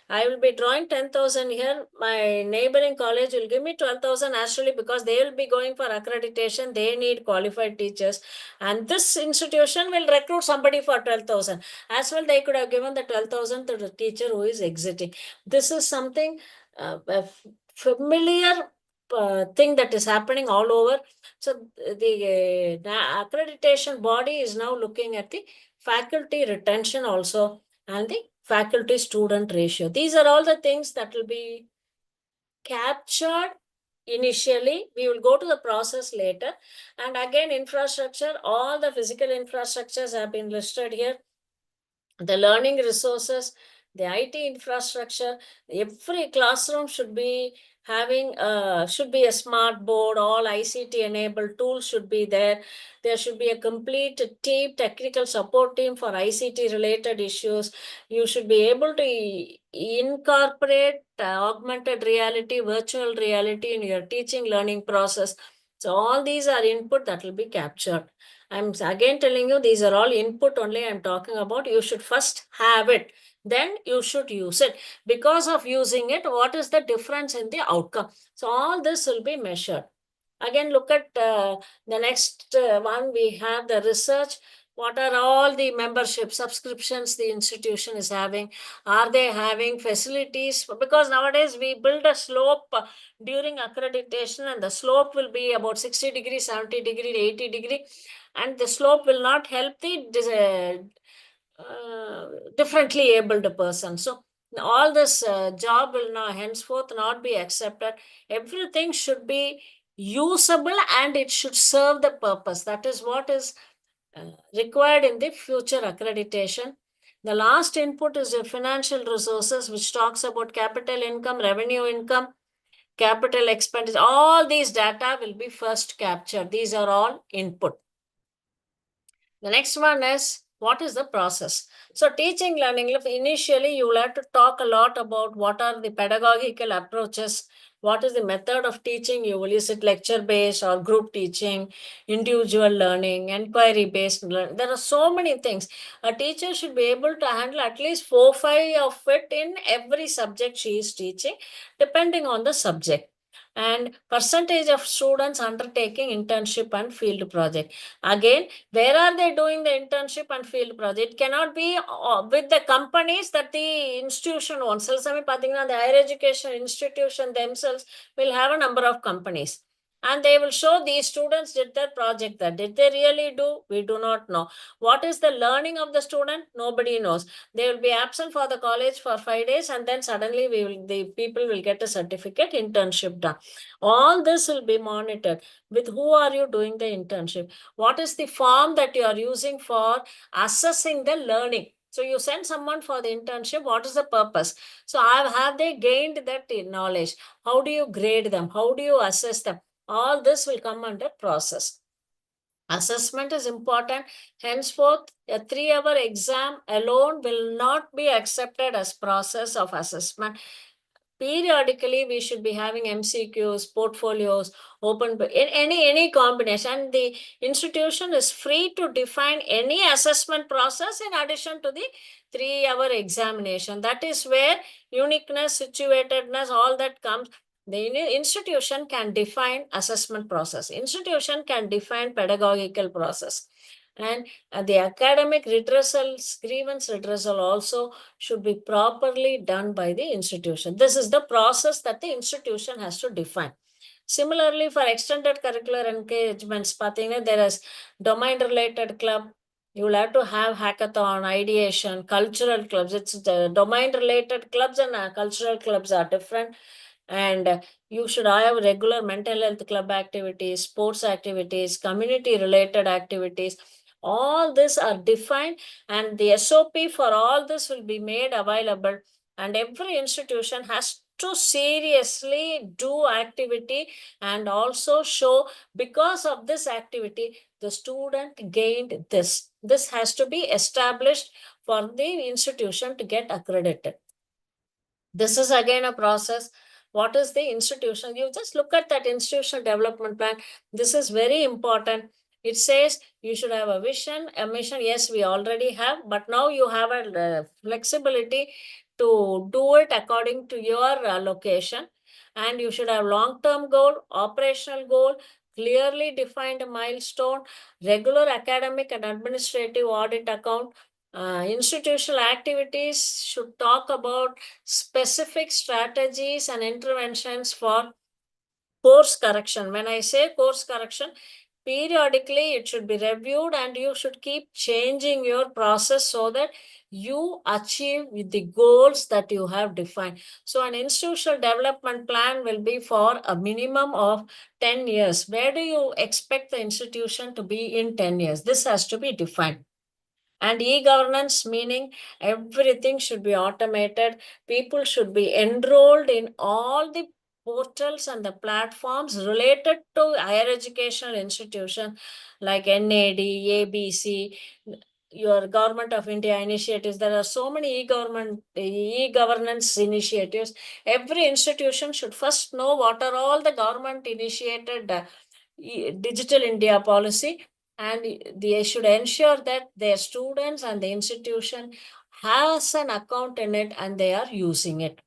I will be drawing 10,000 here. My neighboring college will give me 12,000 actually, because they will be going for accreditation. They need qualified teachers. And this institution will recruit somebody for 12,000. As well, they could have given the 12,000 to the teacher who is exiting. This is something familiar thing that is happening all over. So the accreditation body is now looking at the faculty retention also and the faculty student ratio. These are all the things that will be captured initially. We will go to the process later. And again, infrastructure, all the physical infrastructures have been listed here. The learning resources, the IT infrastructure, every classroom should be having should be a smart board, all ICT enabled tools should be there. There should be a complete team, technical support team for ICT related issues. You should be able to incorporate augmented reality, virtual reality in your teaching learning process. So all these are input that will be captured. I'm again telling you, these are all input only I'm talking about. You should first have it, then you should use it. Because of using it, what is the difference in the outcome? So all this will be measured. Again, look at the next one. We have the research. What are all the membership subscriptions the institution is having? Are they having facilities? Because nowadays we build a slope during accreditation, and the slope will be about 60 degrees, 70 degree, 80 degree, and the slope will not help the differently abled person. So all this job will now henceforth not be accepted. Everything should be usable and it should serve the purpose. That is what is required in the future accreditation. The last input is the financial resources, which talks about capital income, revenue income, capital expenditure. All these data will be first captured. These are all input. The next one is, what is the process? So teaching learning, initially you will have to talk a lot about what are the pedagogical approaches, what is the method of teaching you will use, it lecture based or group teaching, individual learning, inquiry based learning. There are so many things. A teacher should be able to handle at least 4-5 of it in every subject she is teaching, depending on the subject. And percentage of students undertaking internship and field project. Again, where are they doing the internship and field project? It cannot be with the companies that the institution owns. The higher education institution themselves will have a number of companies. And they will show these students did their project there. Did they really do? We do not know. What is the learning of the student? Nobody knows. They will be absent for the college for 5 days, and then suddenly the people will get a certificate, internship done. All this will be monitored. With who are you doing the internship? What is the form that you are using for assessing the learning? So you send someone for the internship. What is the purpose? So have they gained that knowledge? How do you grade them? How do you assess them? All this will come under process. Assessment is important. Henceforth, a 3-hour exam alone will not be accepted as process of assessment. periodically we should be having MCQs, portfolios, open, in any combination. And the institution is free to define any assessment process in addition to the 3-hour examination. That is where uniqueness, situatedness, all that comes. The institution can define assessment process. Institution can define pedagogical process. And the academic redressal, grievance redressal also should be properly done by the institution. This is the process that the institution has to define. Similarly, for extended curricular engagements, there is domain-related club. You will have to have hackathon, ideation, cultural clubs. It's the domain-related clubs and cultural clubs are different. And you should have regular mental health club activities, sports activities, community-related activities. All this are defined, and the SOP for all this will be made available. And every institution has to seriously do activity and also show, because of this activity, the student gained this. This has to be established for the institution to get accredited. This is again a process. What is the institution? You just look at that institutional development plan. This is very important. It says you should have a vision, a mission. Yes, we already have, but now you have a flexibility to do it according to your location. And you should have long-term goal, operational goal, clearly defined milestone, regular academic and administrative audit account. Institutional activities should talk about specific strategies and interventions for course correction. When I say course correction, periodically it should be reviewed and you should keep changing your process so that you achieve the goals that you have defined. So an institutional development plan will be for a minimum of 10 years. Where do you expect the institution to be in 10 years? This has to be defined. And e-governance, meaning everything should be automated. People should be enrolled in all the portals and the platforms related to higher educational institution like NAD, ABC, your Government of India initiatives. There are so many e-governance initiatives. Every institution should first know what are all the government initiated Digital India policy, and they should ensure that their students and the institution has an account in it and they are using it.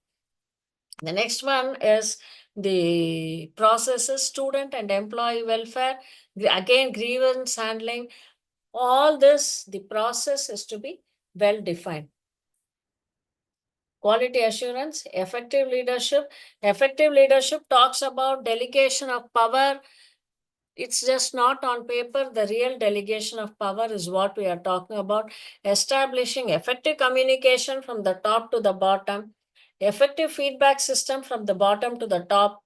The next one is the processes, student and employee welfare, again grievance handling. All this, the process is to be well defined. Quality assurance, effective leadership. Effective leadership talks about delegation of power. It's just not on paper. The real delegation of power is what we are talking about. Establishing effective communication from the top to the bottom, effective feedback system from the bottom to the top,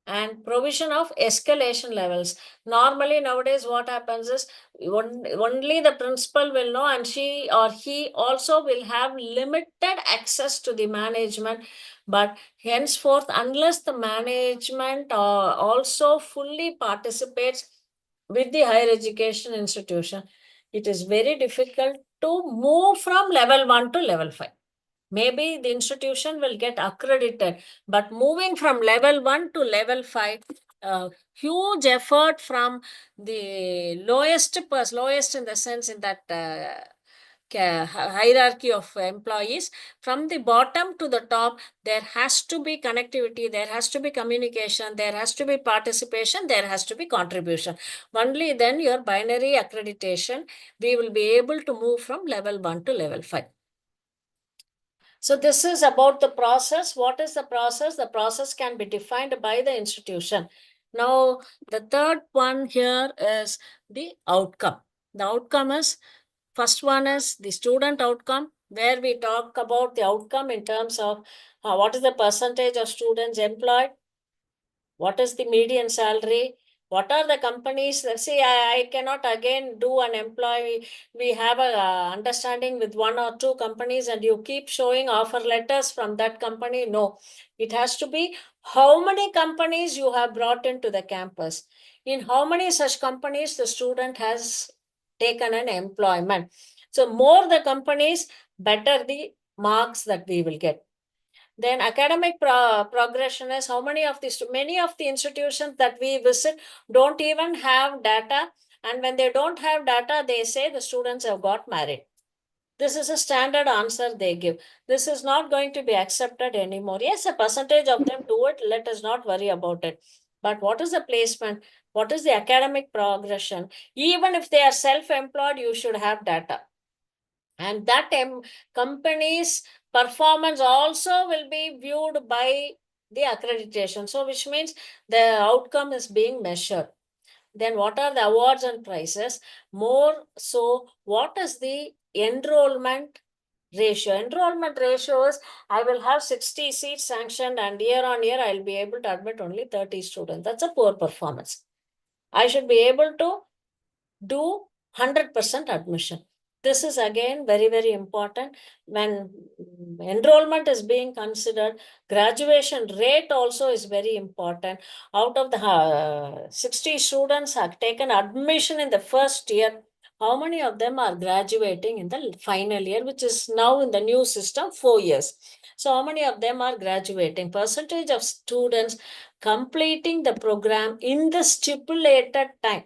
and provision of escalation levels. Normally nowadays what happens is only the principal will know, and she or he also will have limited access to the management. But henceforth, unless the management also fully participates with the higher education institution, it is very difficult to move from level 1 to level 5. Maybe the institution will get accredited, but moving from level 1 to level 5, huge effort from the lowest in the sense in that hierarchy of employees. From the bottom to the top, there has to be connectivity, there has to be communication, there has to be participation, there has to be contribution. Only then your binary accreditation, we will be able to move from level 1 to level 5. So this is about the process. What is the process? The process can be defined by the institution. Now, the third one here is the outcome. The outcome is, first one is the student outcome, where we talk about the outcome in terms of what is the percentage of students employed, what is the median salary, what are the companies. See, I cannot again do an employee. We have a understanding with 1 or 2 companies and you keep showing offer letters from that company. No, it has to be how many companies you have brought into the campus. In how many such companies the student has taken an employment. So more the companies, better the marks that we will get. Then academic progression is how many of these, many of the institutions that we visit don't even have data. And when they don't have data, they say the students have got married. This is a standard answer they give. This is not going to be accepted anymore. Yes, a percentage of them do it. Let us not worry about it. But what is the placement? What is the academic progression? Even if they are self-employed, you should have data. And that company's performance also will be viewed by the accreditation. So which means the outcome is being measured. Then what are the awards and prizes? More so, what is the enrollment ratio? Enrollment ratio is, I will have 60 seats sanctioned and year on year, I'll be able to admit only 30 students. That's a poor performance. I should be able to do 100% admission. This is again very, very important. When enrollment is being considered, graduation rate also is very important. Out of the 60 students have taken admission in the first year, how many of them are graduating in the final year, which is now in the new system 4 years. So how many of them are graduating? Percentage of students completing the program in the stipulated time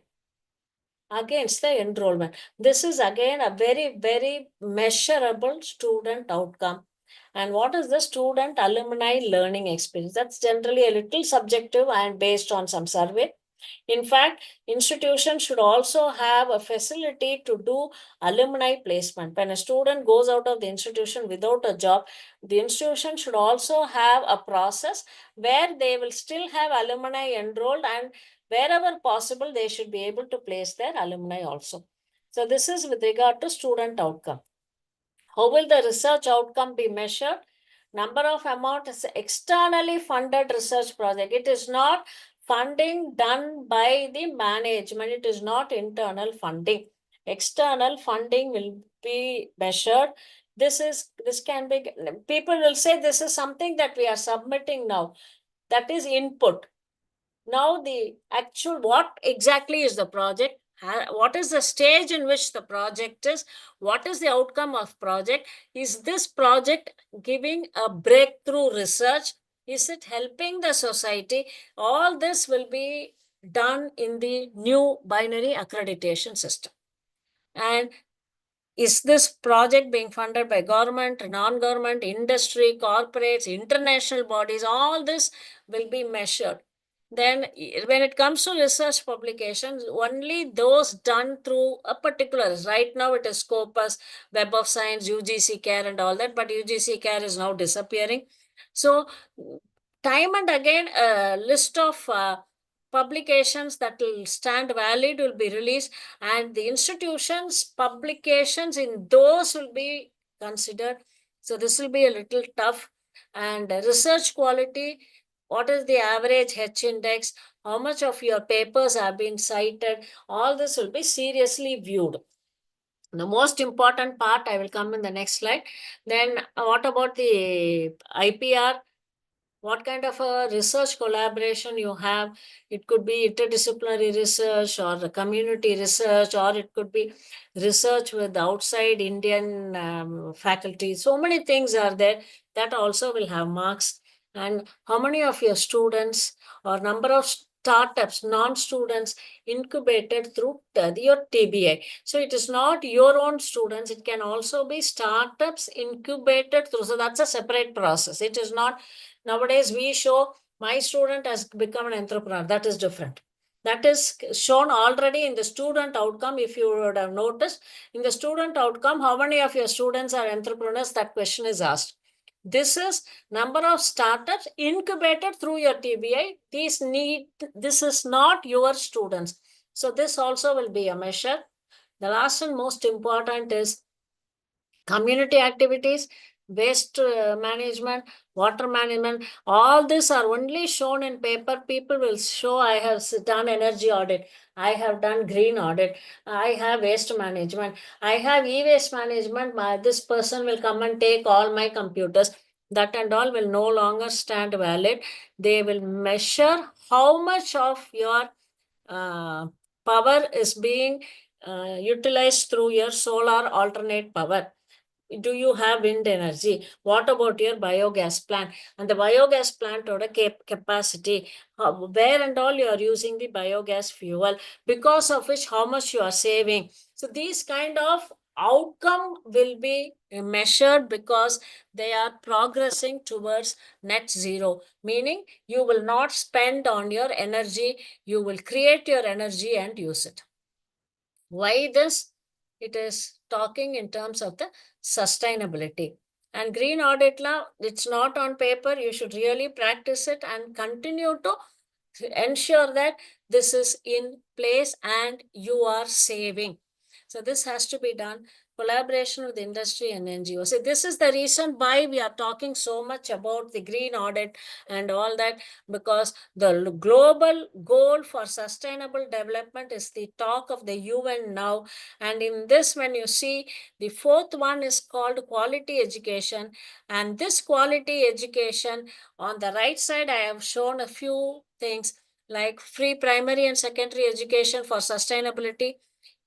against the enrollment. This is again a very, very measurable student outcome. And what is the student alumni learning experience? That's generally a little subjective and based on some survey. In fact, institutions should also have a facility to do alumni placement. When a student goes out of the institution without a job, the institution should also have a process where they will still have alumni enrolled, and wherever possible, they should be able to place their alumni also. So this is with regard to student outcome. How will the research outcome be measured? Number of amount is externally funded research project. It is not funding done by the management. It is not internal funding. External funding will be measured. This can be, people will say this is something that we are submitting now. That is input. Now the actual, what exactly is the project? What is the stage in which the project is? What is the outcome of project? Is this project giving a breakthrough research? Is it helping the society? All this will be done in the new binary accreditation system. And is this project being funded by government, non-government, industry, corporates, international bodies? All this will be measured. Then when it comes to research publications, only those done through a particular, right now it is Scopus, Web of Science, UGC Care and all that, but UGC Care is now disappearing. So time and again, a list of publications that will stand valid will be released, and the institutions publications in those will be considered. So this will be a little tough. And research quality, what is the average H index, how much of your papers have been cited, all this will be seriously viewed. The most important part, I will come in the next slide. Then what about the IPR? What kind of a research collaboration you have? It could be interdisciplinary research or community research, or it could be research with outside Indian faculty. So many things are there that also will have marks. And how many of your students or number of startups, non-students incubated through your TBI. So it is not your own students. It can also be startups incubated through. So that's a separate process. It is not. Nowadays, we show my student has become an entrepreneur. That is different. That is shown already in the student outcome. If you would have noticed, in the student outcome, how many of your students are entrepreneurs? That question is asked. This is number of startups incubated through your TBI. This is not your students. So this also will be a measure. The last and most important is community activities, waste management, water management. All these are only shown in paper. People will show, I have done energy audit, I have done green audit, I have waste management, I have e-waste management. This person will come and take all my computers. That and all will no longer stand valid. They will measure how much of your power is being utilized through your solar alternate power. do you have wind energy? What about your biogas plant? And the biogas plant or a capacity, where and all you are using the biogas fuel, because of which how much you are saving. So these kind of outcome will be measured because they are progressing towards net zero, meaning you will not spend on your energy, you will create your energy and use it. Why this? It is talking in terms of the sustainability. And green audit law, it's not on paper. You should really practice it and continue to ensure that this is in place and you are saving. So this has to be done. Collaboration with industry and NGOs. So this is the reason why we are talking so much about the green audit and all that, because the global goal for sustainable development is the talk of the UN now. And in this, when you see, the fourth one is called quality education. And this quality education, on the right side, I have shown a few things like free primary and secondary education for sustainability,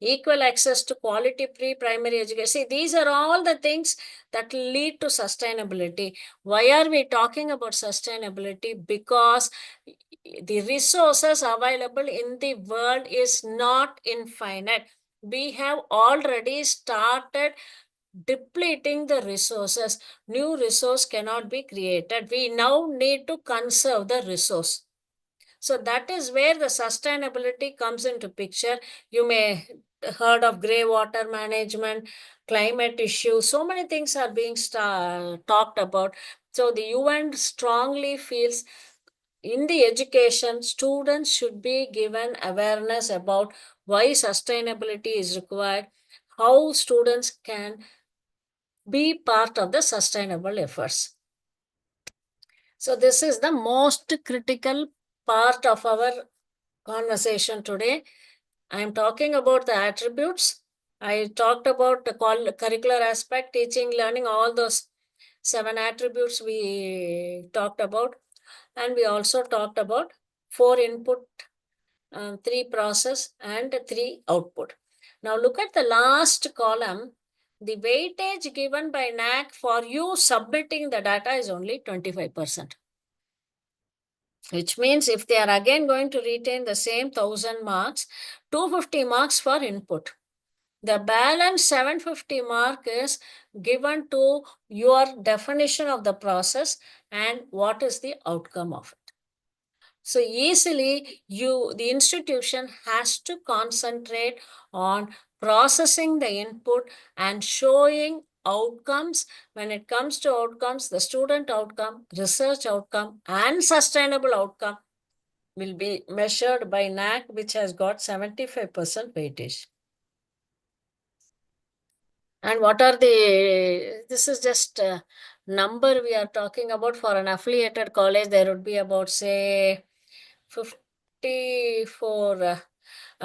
equal access to quality pre-primary education. See, these are all the things that lead to sustainability. Why are we talking about sustainability? Because the resources available in the world is not infinite. We have already started depleting the resources. New resource cannot be created. We now need to conserve the resource. So that is where the sustainability comes into picture. You may heard of grey water management, climate issues. So many things are being talked about. So the UN strongly feels in the education, students should be given awareness about why sustainability is required, how students can be part of the sustainable efforts. So this is the most critical part of our conversation today. I am talking about the attributes. I talked about the curricular aspect, teaching, learning, all those 7 attributes we talked about. And we also talked about 4 input, 3 process, and 3 output. Now look at the last column. The weightage given by NAAC for you submitting the data is only 25%. Which means if they are again going to retain the same 1000 marks, 250 marks for input. The balance 750 mark is given to your definition of the process and what is the outcome of it. So easily the institution has to concentrate on processing the input and showing outcomes. When it comes to outcomes, the student outcome, research outcome, and sustainable outcome will be measured by NAAC, which has got 75% weightage. And what are this is just a number we are talking about. For an affiliated college, there would be about, say, 54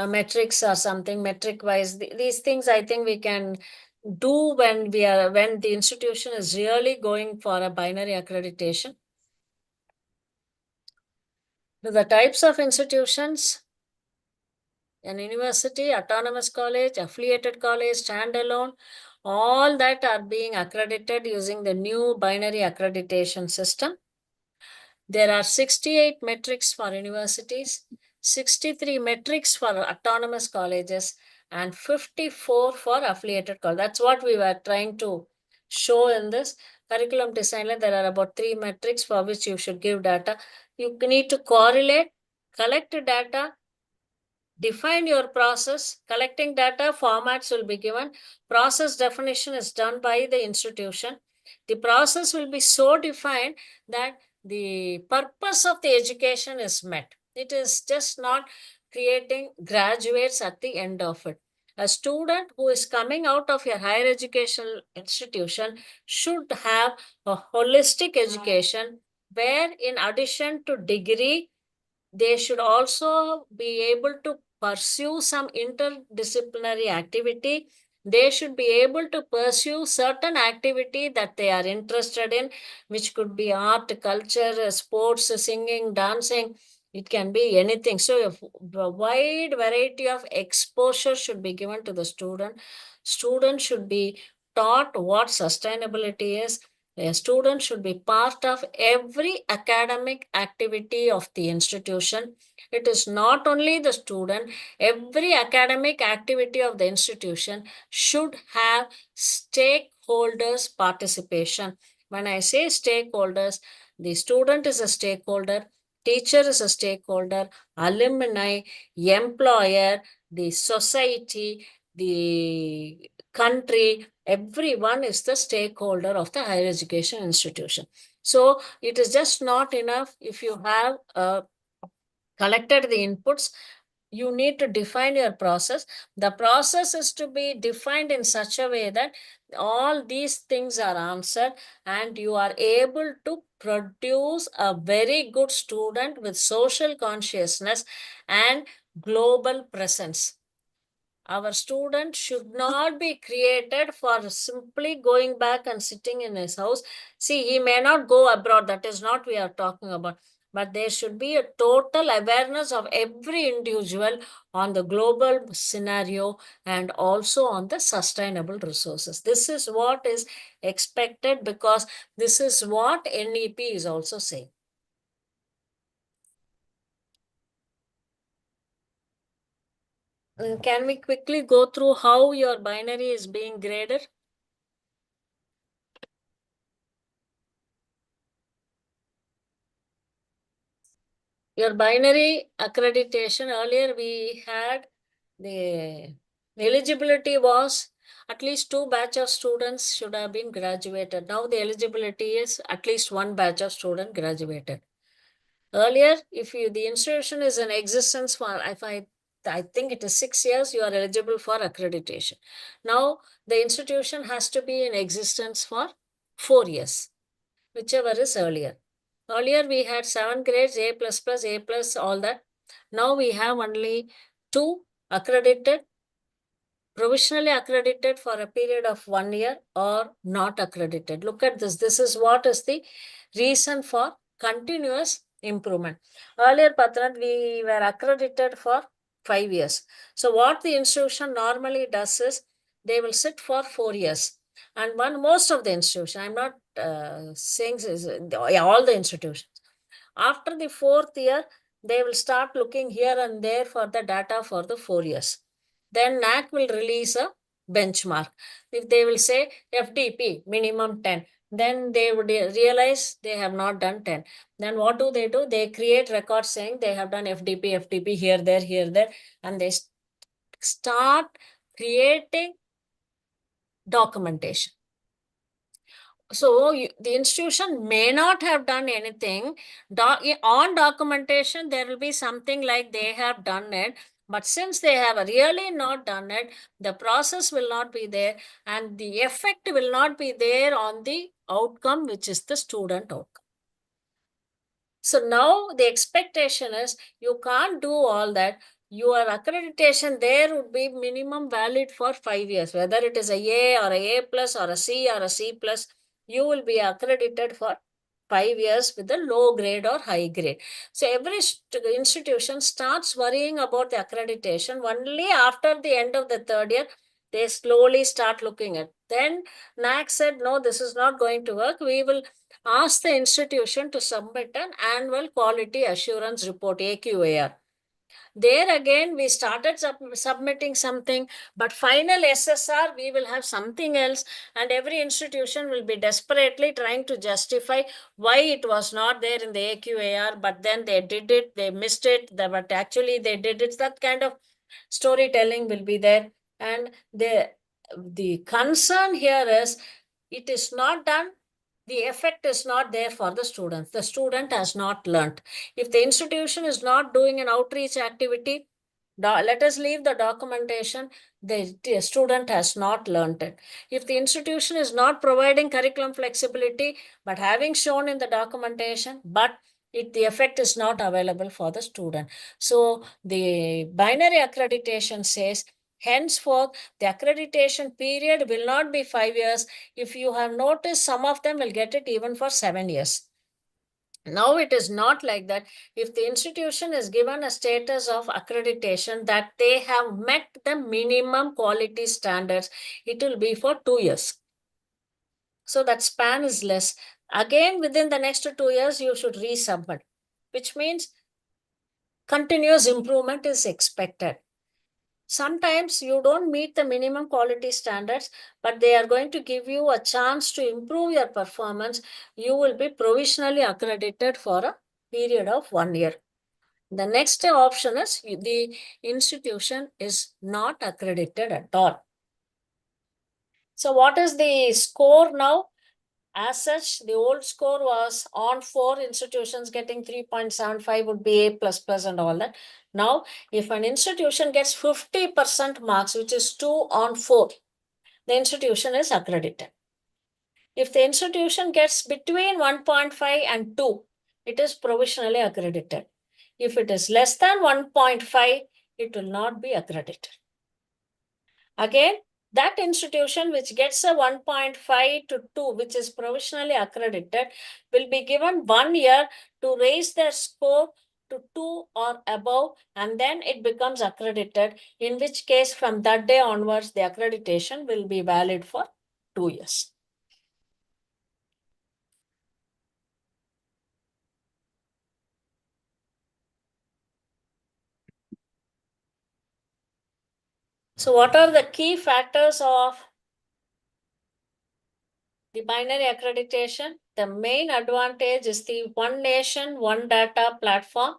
metrics or something, metric wise. These things I think we can do when the institution is really going for a binary accreditation. The types of institutions: an university, autonomous college, affiliated college, standalone, all that are being accredited using the new binary accreditation system. There are 68 metrics for universities, 63 metrics for autonomous colleges, and 54 for affiliated colleges. That's what we were trying to show in this curriculum design. There are about 3 metrics for which you should give data. You need to correlate, collect data, define your process. Collecting data, formats will be given. Process definition is done by the institution. The process will be so defined that the purpose of the education is met. It is just not creating graduates at the end of it. A student who is coming out of your higher educational institution should have a holistic education where, in addition to degree, they should also be able to pursue some interdisciplinary activity. They should be able to pursue certain activity that they are interested in, which could be art, culture, sports, singing, dancing. It can be anything. So a wide variety of exposure should be given to the student. Student should be taught what sustainability is. A student should be part of every academic activity of the institution. It is not only the student, every academic activity of the institution should have stakeholders' participation. When I say stakeholders, the student is a stakeholder, teacher is a stakeholder, alumni, employer, the society, the country, everyone is the stakeholder of the higher education institution. So it is just not enough if you have collected the inputs. You need to define your process. The process is to be defined in such a way that all these things are answered and you are able to produce a very good student with social consciousness and global presence. Our student should not be created for simply going back and sitting in his house. See, he may not go abroad. That is not we are talking about. But there should be a total awareness of every individual on the global scenario and also on the sustainable resources. This is what is expected because this is what NEP is also saying. Can we quickly go through how your binary is being graded? Your binary accreditation, earlier we had the eligibility was at least 2 batch of students should have been graduated. Now the eligibility is at least 1 batch of student graduated. Earlier, if the institution is in existence for, I think it is 6 years, you are eligible for accreditation. Now the institution has to be in existence for 4 years, whichever is earlier. Earlier we had 7 grades, A++, A+, all that. Now we have only 2 accredited, provisionally accredited for a period of 1 year or not accredited. Look at this. This is what is the reason for continuous improvement. Earlier, Patnath, we were accredited for 5 years. So what the institution normally does is they will sit for 4 years. And most of the institution, I'm not saying all the institutions. After the 4th year, they will start looking here and there for the data for the 4 years. Then NAAC will release a benchmark. If they will say FDP, minimum 10, then they would realize they have not done 10. Then what do? They create records saying they have done FDP here, there, and they start creating documentation. So the institution may not have done anything. On documentation, there will be something like they have done it. But since they have really not done it, the process will not be there and the effect will not be there on the outcome, which is the student outcome. So now the expectation is you can't do all that. Your accreditation there would be minimum valid for 5 years, whether it is a or a plus or a C or a C plus, you will be accredited for 5 years with a low grade or high grade. So every institution starts worrying about the accreditation only after the end of the 3rd year. They slowly start looking at. Then NAAC said, no, this is not going to work. We will ask the institution to submit an annual quality assurance report, AQAR. There again, we started submitting something, but final SSR, we will have something else, and every institution will be desperately trying to justify why it was not there in the AQAR, but then they did it, they missed it, but actually they did it. That kind of storytelling will be there. And the concern here is, it is not done. The effect is not there for the students. The student has not learnt. If the institution is not doing an outreach activity, let us leave the documentation. The student has not learnt it. If the institution is not providing curriculum flexibility, but having shown in the documentation, but the effect is not available for the student. So the binary accreditation says, henceforth, the accreditation period will not be 5 years. If you have noticed, some of them will get it even for 7 years. Now it is not like that. If the institution is given a status of accreditation that they have met the minimum quality standards, it will be for 2 years. So that span is less. Again, within the next 2 years, you should resubmit, which means continuous improvement is expected. Sometimes you don't meet the minimum quality standards, but they are going to give you a chance to improve your performance. You will be provisionally accredited for a period of 1 year. The next option is the institution is not accredited at all. So what is the score now? As such, the old score was on 4 institutions getting 3.75 would be A++ and all that. Now, if an institution gets 50% marks, which is 2 on 4, the institution is accredited. If the institution gets between 1.5 and 2, it is provisionally accredited. If it is less than 1.5, it will not be accredited. Again, that institution which gets a 1.5 to 2, which is provisionally accredited, will be given 1 year to raise their score to 2 or above, and then it becomes accredited, in which case from that day onwards, the accreditation will be valid for 2 years. So what are the key factors of the binary accreditation? The main advantage is the one nation, one data platform,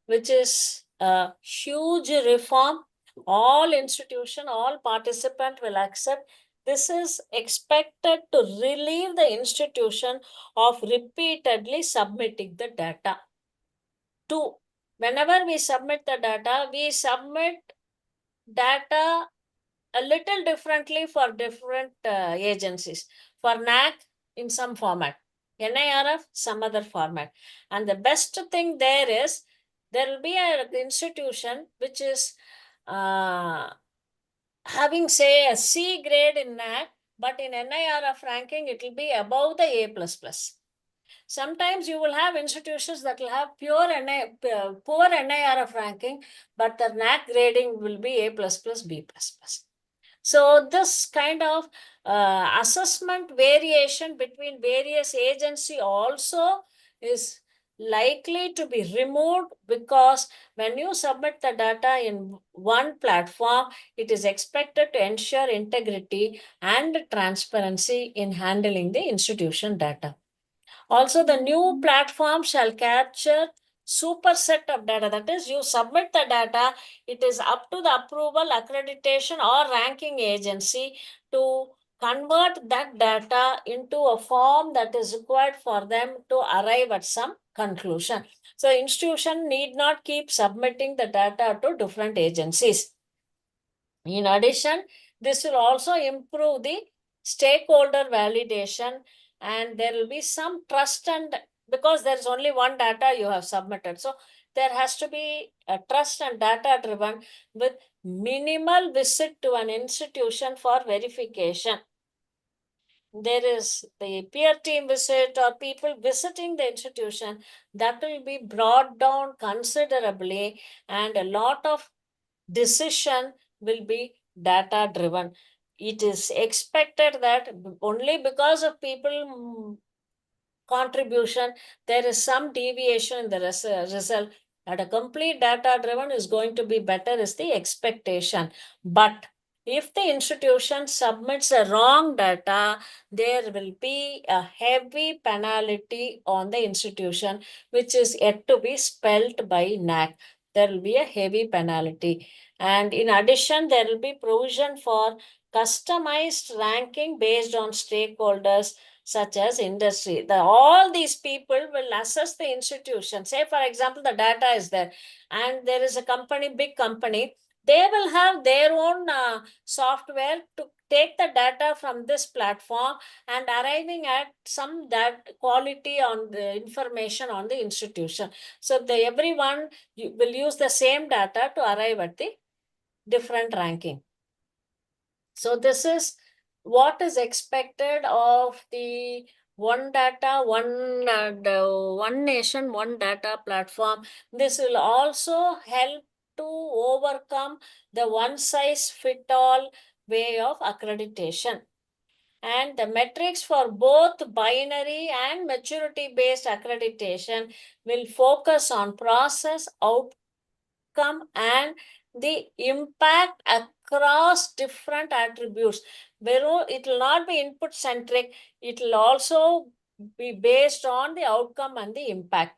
which is a huge reform. All institution, all participant will accept. This is expected to relieve the institution of repeatedly submitting the data. Two, whenever we submit the data, we submit data a little differently for different agencies. For NAAC, in some format. NIRF, some other format. And the best thing there is, there will be an institution which is having, say, a C grade in NAAC, but in NIRF ranking, it will be above the A++. Sometimes you will have institutions that will have poor NIRF ranking, but the NAAC grading will be A++, B++. So this kind of assessment variation between various agencies also is likely to be removed, because when you submit the data in one platform, it is expected to ensure integrity and transparency in handling the institution data. Also, the new platform shall capture superset of data. That is, you submit the data, it is up to the approval, accreditation, or ranking agency to convert that data into a form that is required for them to arrive at some conclusion. So, institution need not keep submitting the data to different agencies. In addition, this will also improve the stakeholder validation, and there will be some trust, and because there is only one data you have submitted. So there has to be a trust and data driven with minimal visit to an institution for verification. There is the peer team visit or people visiting the institution that will be brought down considerably, and a lot of decision will be data driven. It is expected that only because of people contribution, there is some deviation in the result. That a complete data driven is going to be better is the expectation. But if the institution submits the wrong data, there will be a heavy penalty on the institution, which is yet to be spelled by NAAC. There will be a heavy penalty. And in addition, there will be provision for customized ranking based on stakeholders such as industry. All these people will assess the institution. Say, for example, the data is there and there is a company, big company, they will have their own software to take the data from this platform and arriving at some that quality on the information on the institution. So everyone will use the same data to arrive at the different ranking. So this is what is expected of the one data, one nation, one data platform. This will also help to overcome the one size fit all way of accreditation. And the metrics for both binary and maturity-based accreditation will focus on process, outcome, and the impact across different attributes. Where it will not be input-centric, it will also be based on the outcome and the impact.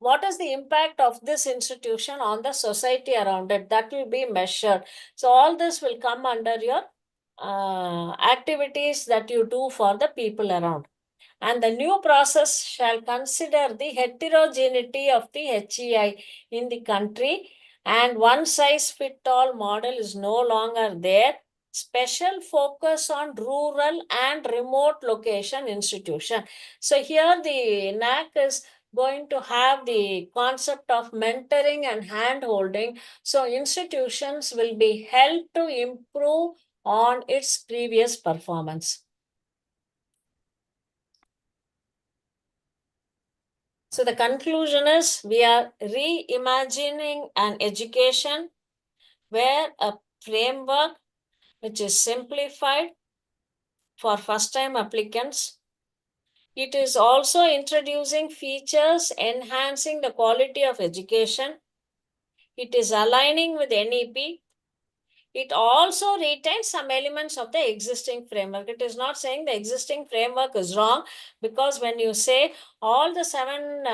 What is the impact of this institution on the society around it? That will be measured. So all this will come under your activities that you do for the people around. And the new process shall consider the heterogeneity of the HEI in the country, and one size fit all model is no longer there. Special focus on rural and remote location institution. So here the NAAC is going to have the concept of mentoring and hand holding. So institutions will be helped to improve on its previous performance. So the conclusion is we are reimagining an education where a framework which is simplified for first-time applicants. It is also introducing features enhancing the quality of education. It is aligning with NEP. It also retains some elements of the existing framework. It is not saying the existing framework is wrong, because when you say all the 7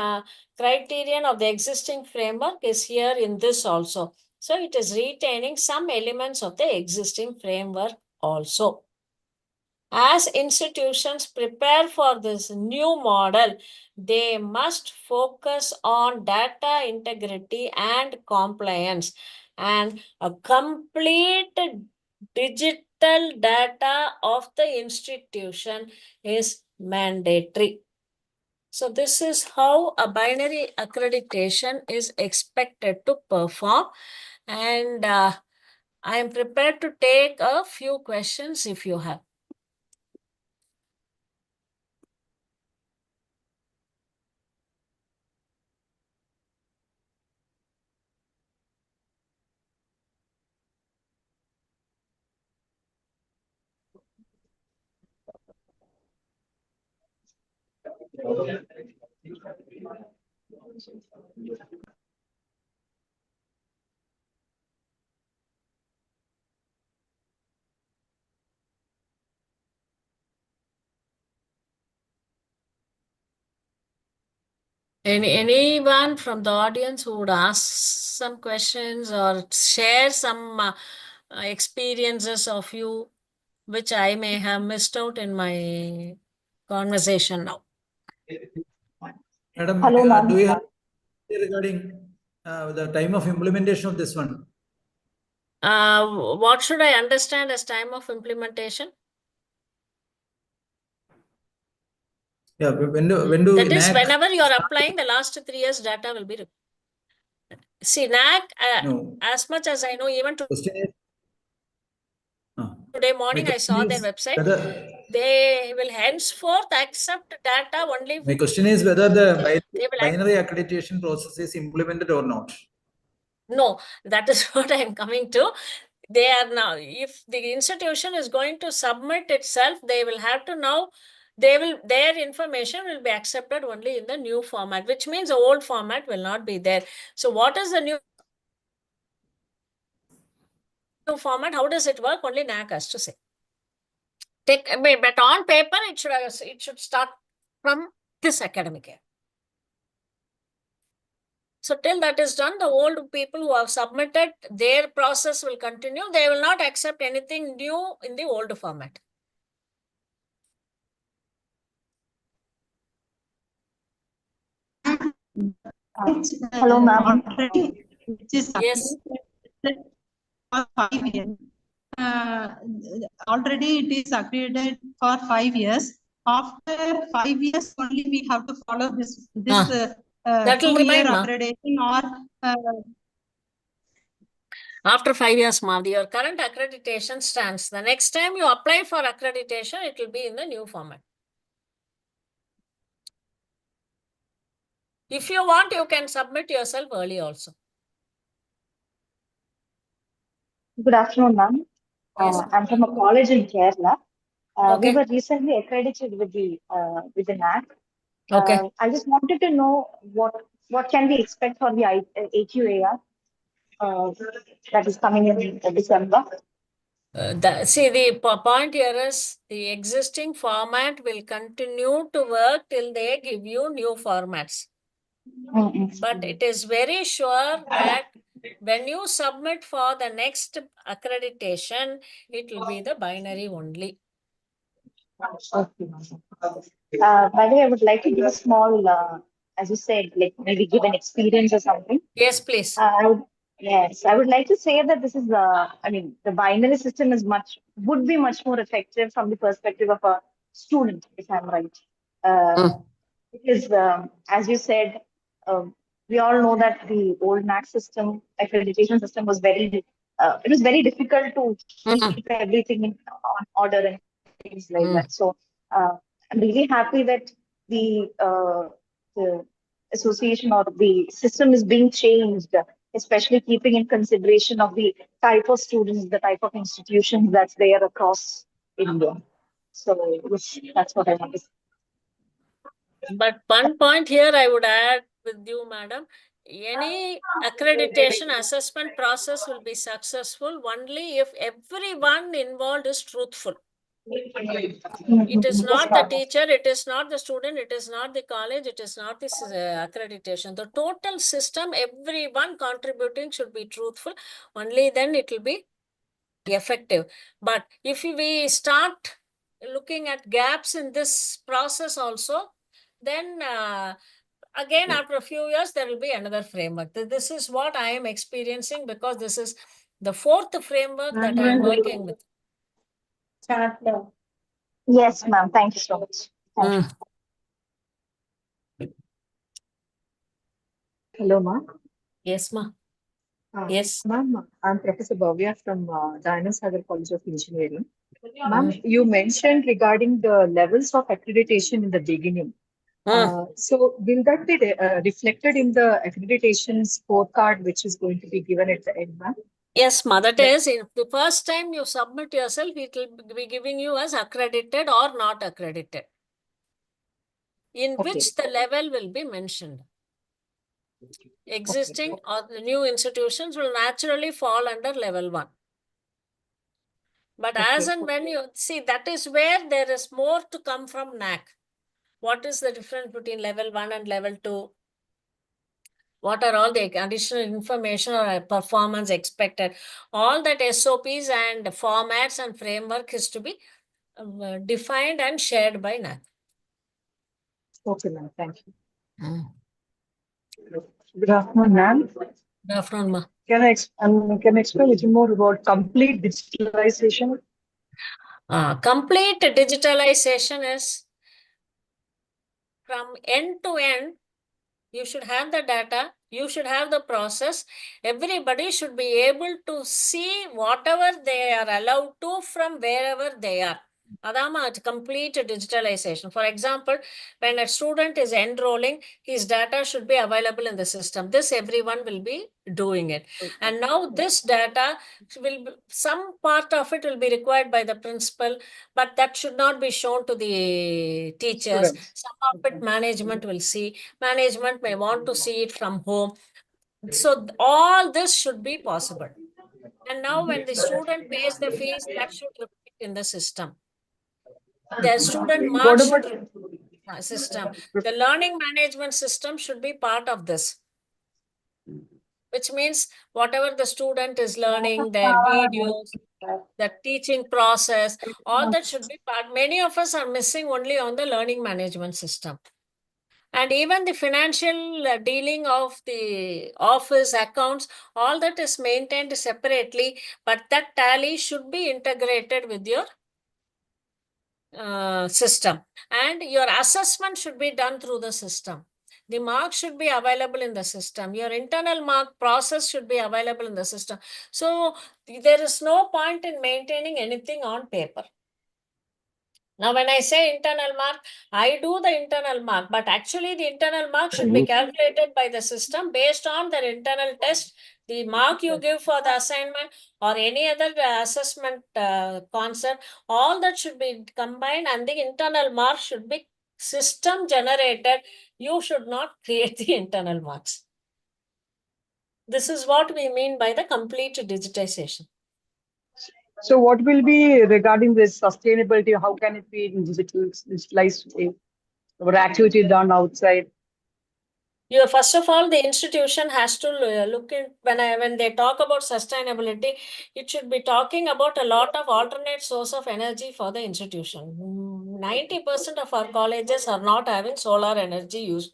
criterion of the existing framework is here in this also. So it is retaining some elements of the existing framework also. As institutions prepare for this new model, they must focus on data integrity and compliance, and a complete digital data of the institution is mandatory. So this is how a binary accreditation is expected to perform. And I am prepared to take a few questions if you have. Anyone from the audience who would ask some questions or share some experiences of you, which I may have missed out in my conversation now? Madam, Hello, ma'am. do you have regarding the time of implementation of this one? What should I understand as time of implementation? Yeah, when do That is, NAAC whenever you are applying, the last 3 years data will be. See, NAAC, No. as much as I know, even Question is, today morning my I saw their question is website. whether- They will henceforth accept data only. My question is whether the They will binary accreditation process is implemented or not. No, that is what I am coming to. They are now, if the institution is going to submit itself, they will have to now, their information will be accepted only in the new format, which means the old format will not be there. So what is the new format? How does it work? Only NAAC has to say. But on paper, it should start from this academic year. So till that is done, the old people who have submitted, their process will continue. They will not accept anything new in the old format. Hello, ma'am. Yes. For 5 years. Already it is accredited for 5 years. After 5 years only we have to follow this That will 2-year remain, ma. accreditation or After 5 years, ma, your current accreditation stands. The next time you apply for accreditation, it will be in the new format. If you want, you can submit yourself early also. Good afternoon, ma'am. Yes. I'm from a college in Kerala. We Okay. were recently accredited with the NAAC. Okay. I just wanted to know what can we expect for the AQAR that is coming in December. See, the point here is the existing format will continue to work till they give you new formats. But it is very sure that when you submit for the next accreditation, it will be the binary only. Okay. By the way, I would like to give a small, as you said, like maybe give an experience or something. Yes, please. Yes, I would like to say that this is, I mean, the binary system would be much more effective from the perspective of a student, if I'm right. Because, as you said, we all know that the old NAAC system, accreditation system was it was very difficult to keep everything on order and things like that. So, I'm really happy that the association or the system is being changed, especially keeping in consideration of the type of students, the type of institutions that's there across India. So yes, that's what I want to say. But one point here I would add with you, madam. Any accreditation assessment process will be successful only if everyone involved is truthful. It is not the teacher, it is not the student, it is not the college, it is not this accreditation. The total system, everyone contributing should be truthful. Only then it will be effective. But if we start looking at gaps in this process also, then again, after a few years, there will be another framework. This is what I am experiencing because this is the fourth framework that I am working with. Yes, ma'am. Thank you so much. Thank you. Hello, ma'am. Yes, ma. Yes. Ma'am, I'm Professor Bhavya from Dayanasagar College of Engineering. Ma'am, you mentioned regarding the levels of accreditation in the beginning. So will that be reflected in the accreditation scorecard which is going to be given at the end, ma'am? Yes, ma. That is, if the first time you submit yourself, it will be giving you as accredited or not accredited, in which the level will be mentioned. Existing or the new institutions will naturally fall under level 1. But as and when you see, that is where there is more to come from NAAC. What is the difference between level 1 and level 2? What are all the additional information or performance expected? All that SOPs and formats and framework is to be defined and shared by NAAC. Okay, ma'am. Thank you. Good afternoon, ma'am. Good afternoon, ma. Can I explain a little more about complete digitalization? Complete digitalization is from end to end. You should have the data, you should have the process. Everybody should be able to see whatever they are allowed to from wherever they are. Adama, complete digitalization. For example, when a student is enrolling, his data should be available in the system. This everyone will be doing it. And now this data will be, some part of it will be required by the principal, but that should not be shown to the teachers. Some of it management will see. Management may want to see it from home. So all this should be possible. And now when the student pays the fees, that should reflect in the system. The student mark should system. The learning management system should be part of this. Which means whatever the student is learning, their videos, the teaching process, all that should be part. Many of us are missing only on the learning management system. And even the financial dealing of the office accounts, all that is maintained separately, but that tally should be integrated with your system. And your assessment should be done through the system. The marks should be available in the system. Your internal mark process should be available in the system. So there is no point in maintaining anything on paper. Now, when I say internal mark, I do the internal mark, but actually the internal mark should be calculated by the system based on their internal test The mark you give for the assignment or any other assessment concept, all that should be combined, and the internal mark should be system generated. You should not create the internal marks. This is what we mean by the complete digitization. So what will be regarding this sustainability? How can it be digitalized today? Or activity done outside? First of all, the institution has to look at when they talk about sustainability, it should be talking about a lot of alternate source of energy for the institution. 90% of our colleges are not having solar energy used.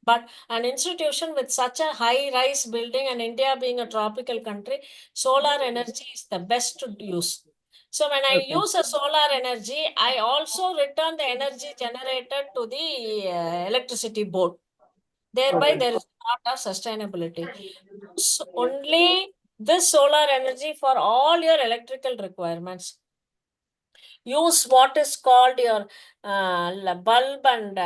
But an institution with such a high-rise building, and India being a tropical country, solar energy is the best to use. So when I use a solar energy, I also return the energy generated to the electricity board. Thereby, there is not of sustainability. Use only this solar energy for all your electrical requirements. Use what is called your bulb and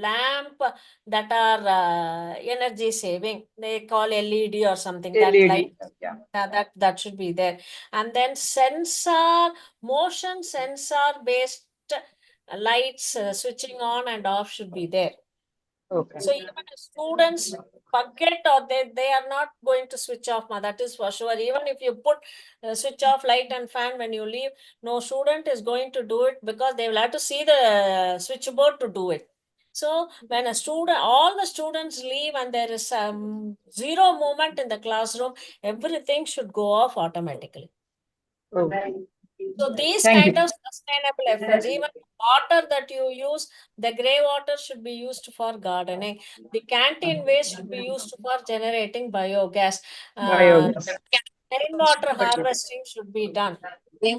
lamp that are energy saving. They call LED or something. That LED, light, yeah. that should be there. And then motion sensor based lights switching on and off should be there. Okay. So even if students forget or they are not going to switch off, that is for sure. Even if you put switch off light and fan when you leave, no student is going to do it because they will have to see the switchboard to do it. So when all the students leave and there is zero movement in the classroom, everything should go off automatically. Okay. So these Thank kind you. of sustainable efforts, even water that you use, the grey water should be used for gardening. The canteen waste should be used for generating biogas. Biogas. Rainwater harvesting should be done. Okay.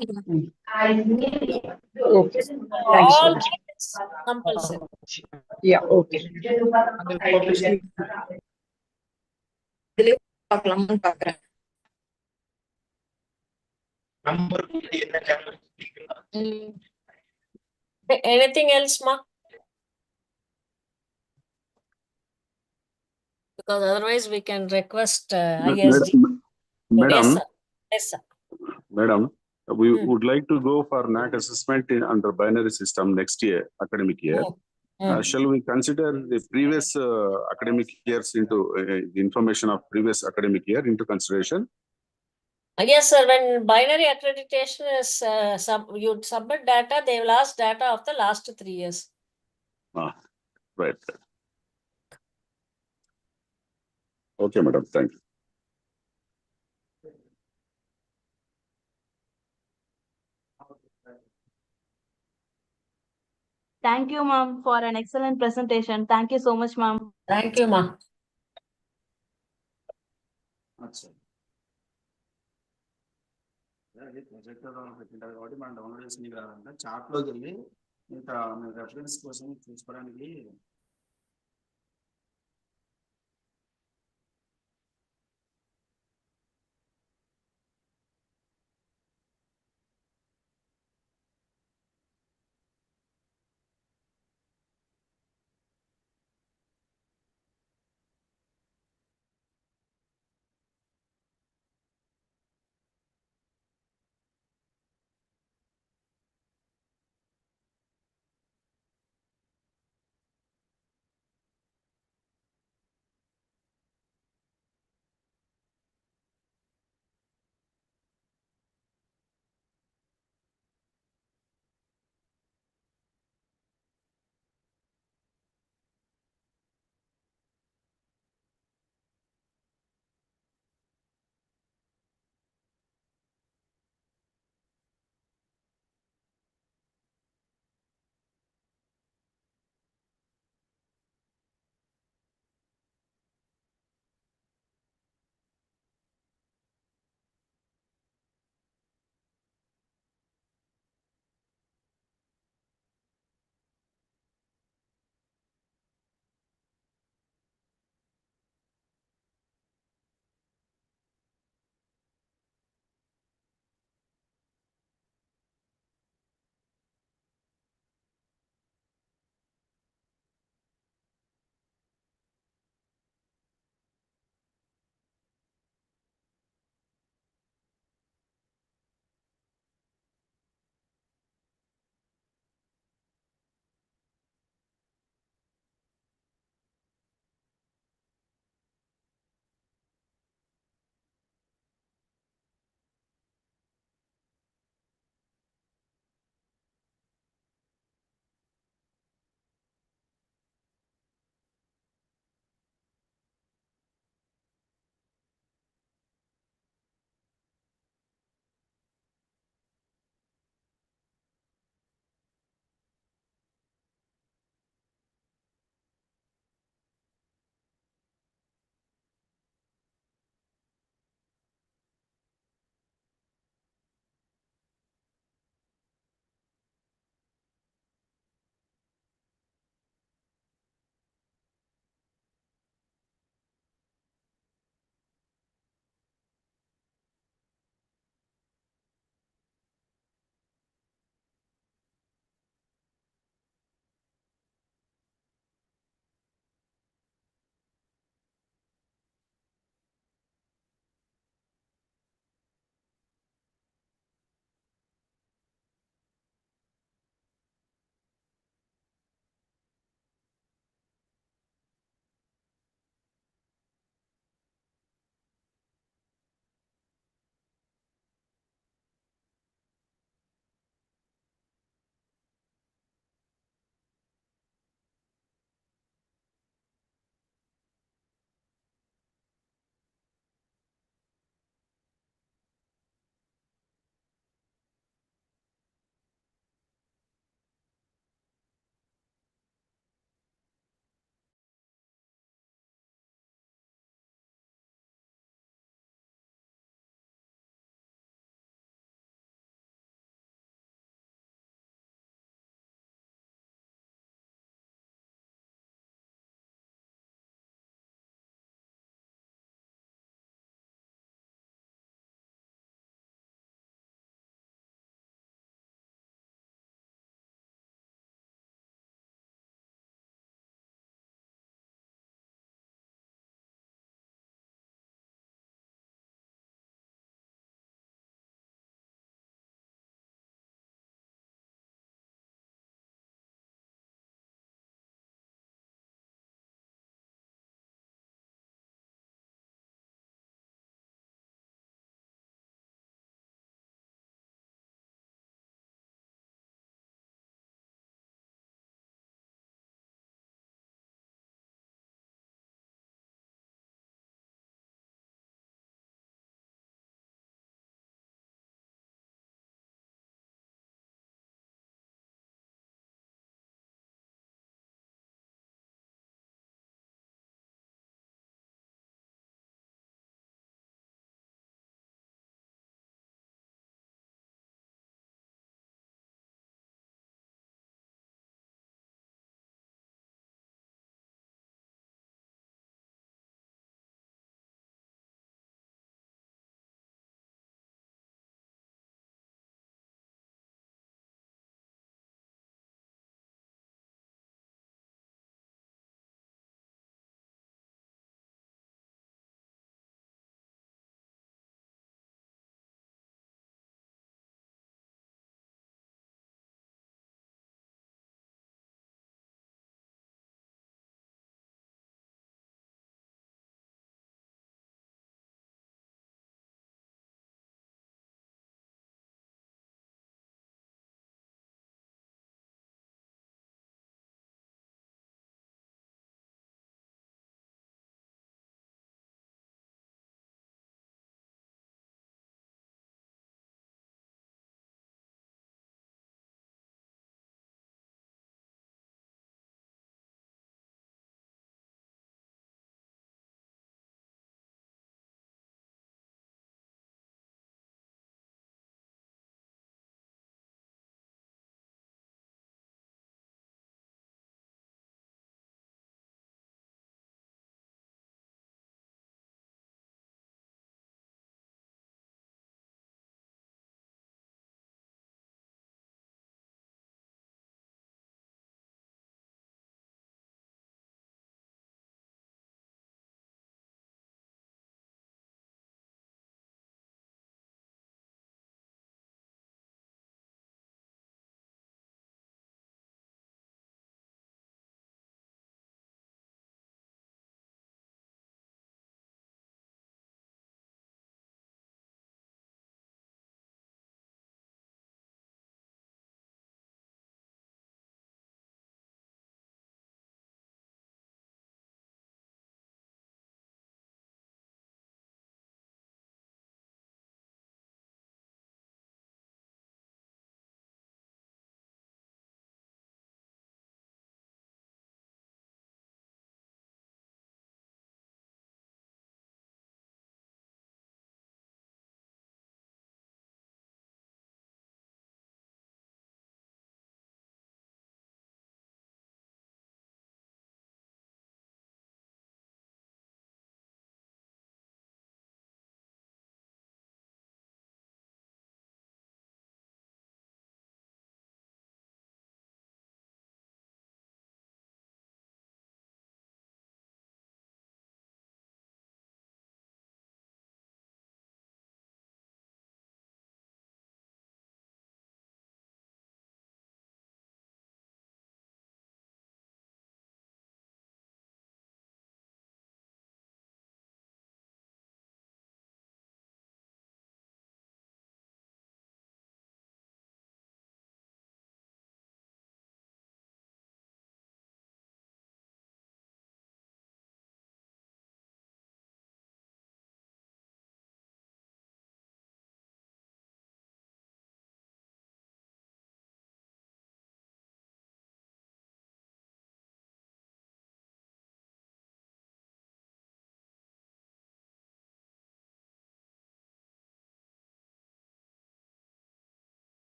Thanks so All much. that is compulsory. Yeah, okay. பார்க்கலாம்னு பாக்குறேன். Anything else, Ma? Because otherwise we can request ISD. Madam, Yes, sir. Yes, sir. Madam, we would like to go for NAAC assessment under binary system next year, academic year. Shall we consider the previous academic years into the information of previous academic year into consideration? Yes, sir. When binary accreditation is you submit data, they will ask data of the last 3 years. Right. Okay, madam. Thank you. Thank you, ma'am, for an excellent presentation. Thank you so much, ma'am. Thank you, ma. Chart లోకి వెళ్ళి ఇంకా reference కోసం చూసుకోవడానికి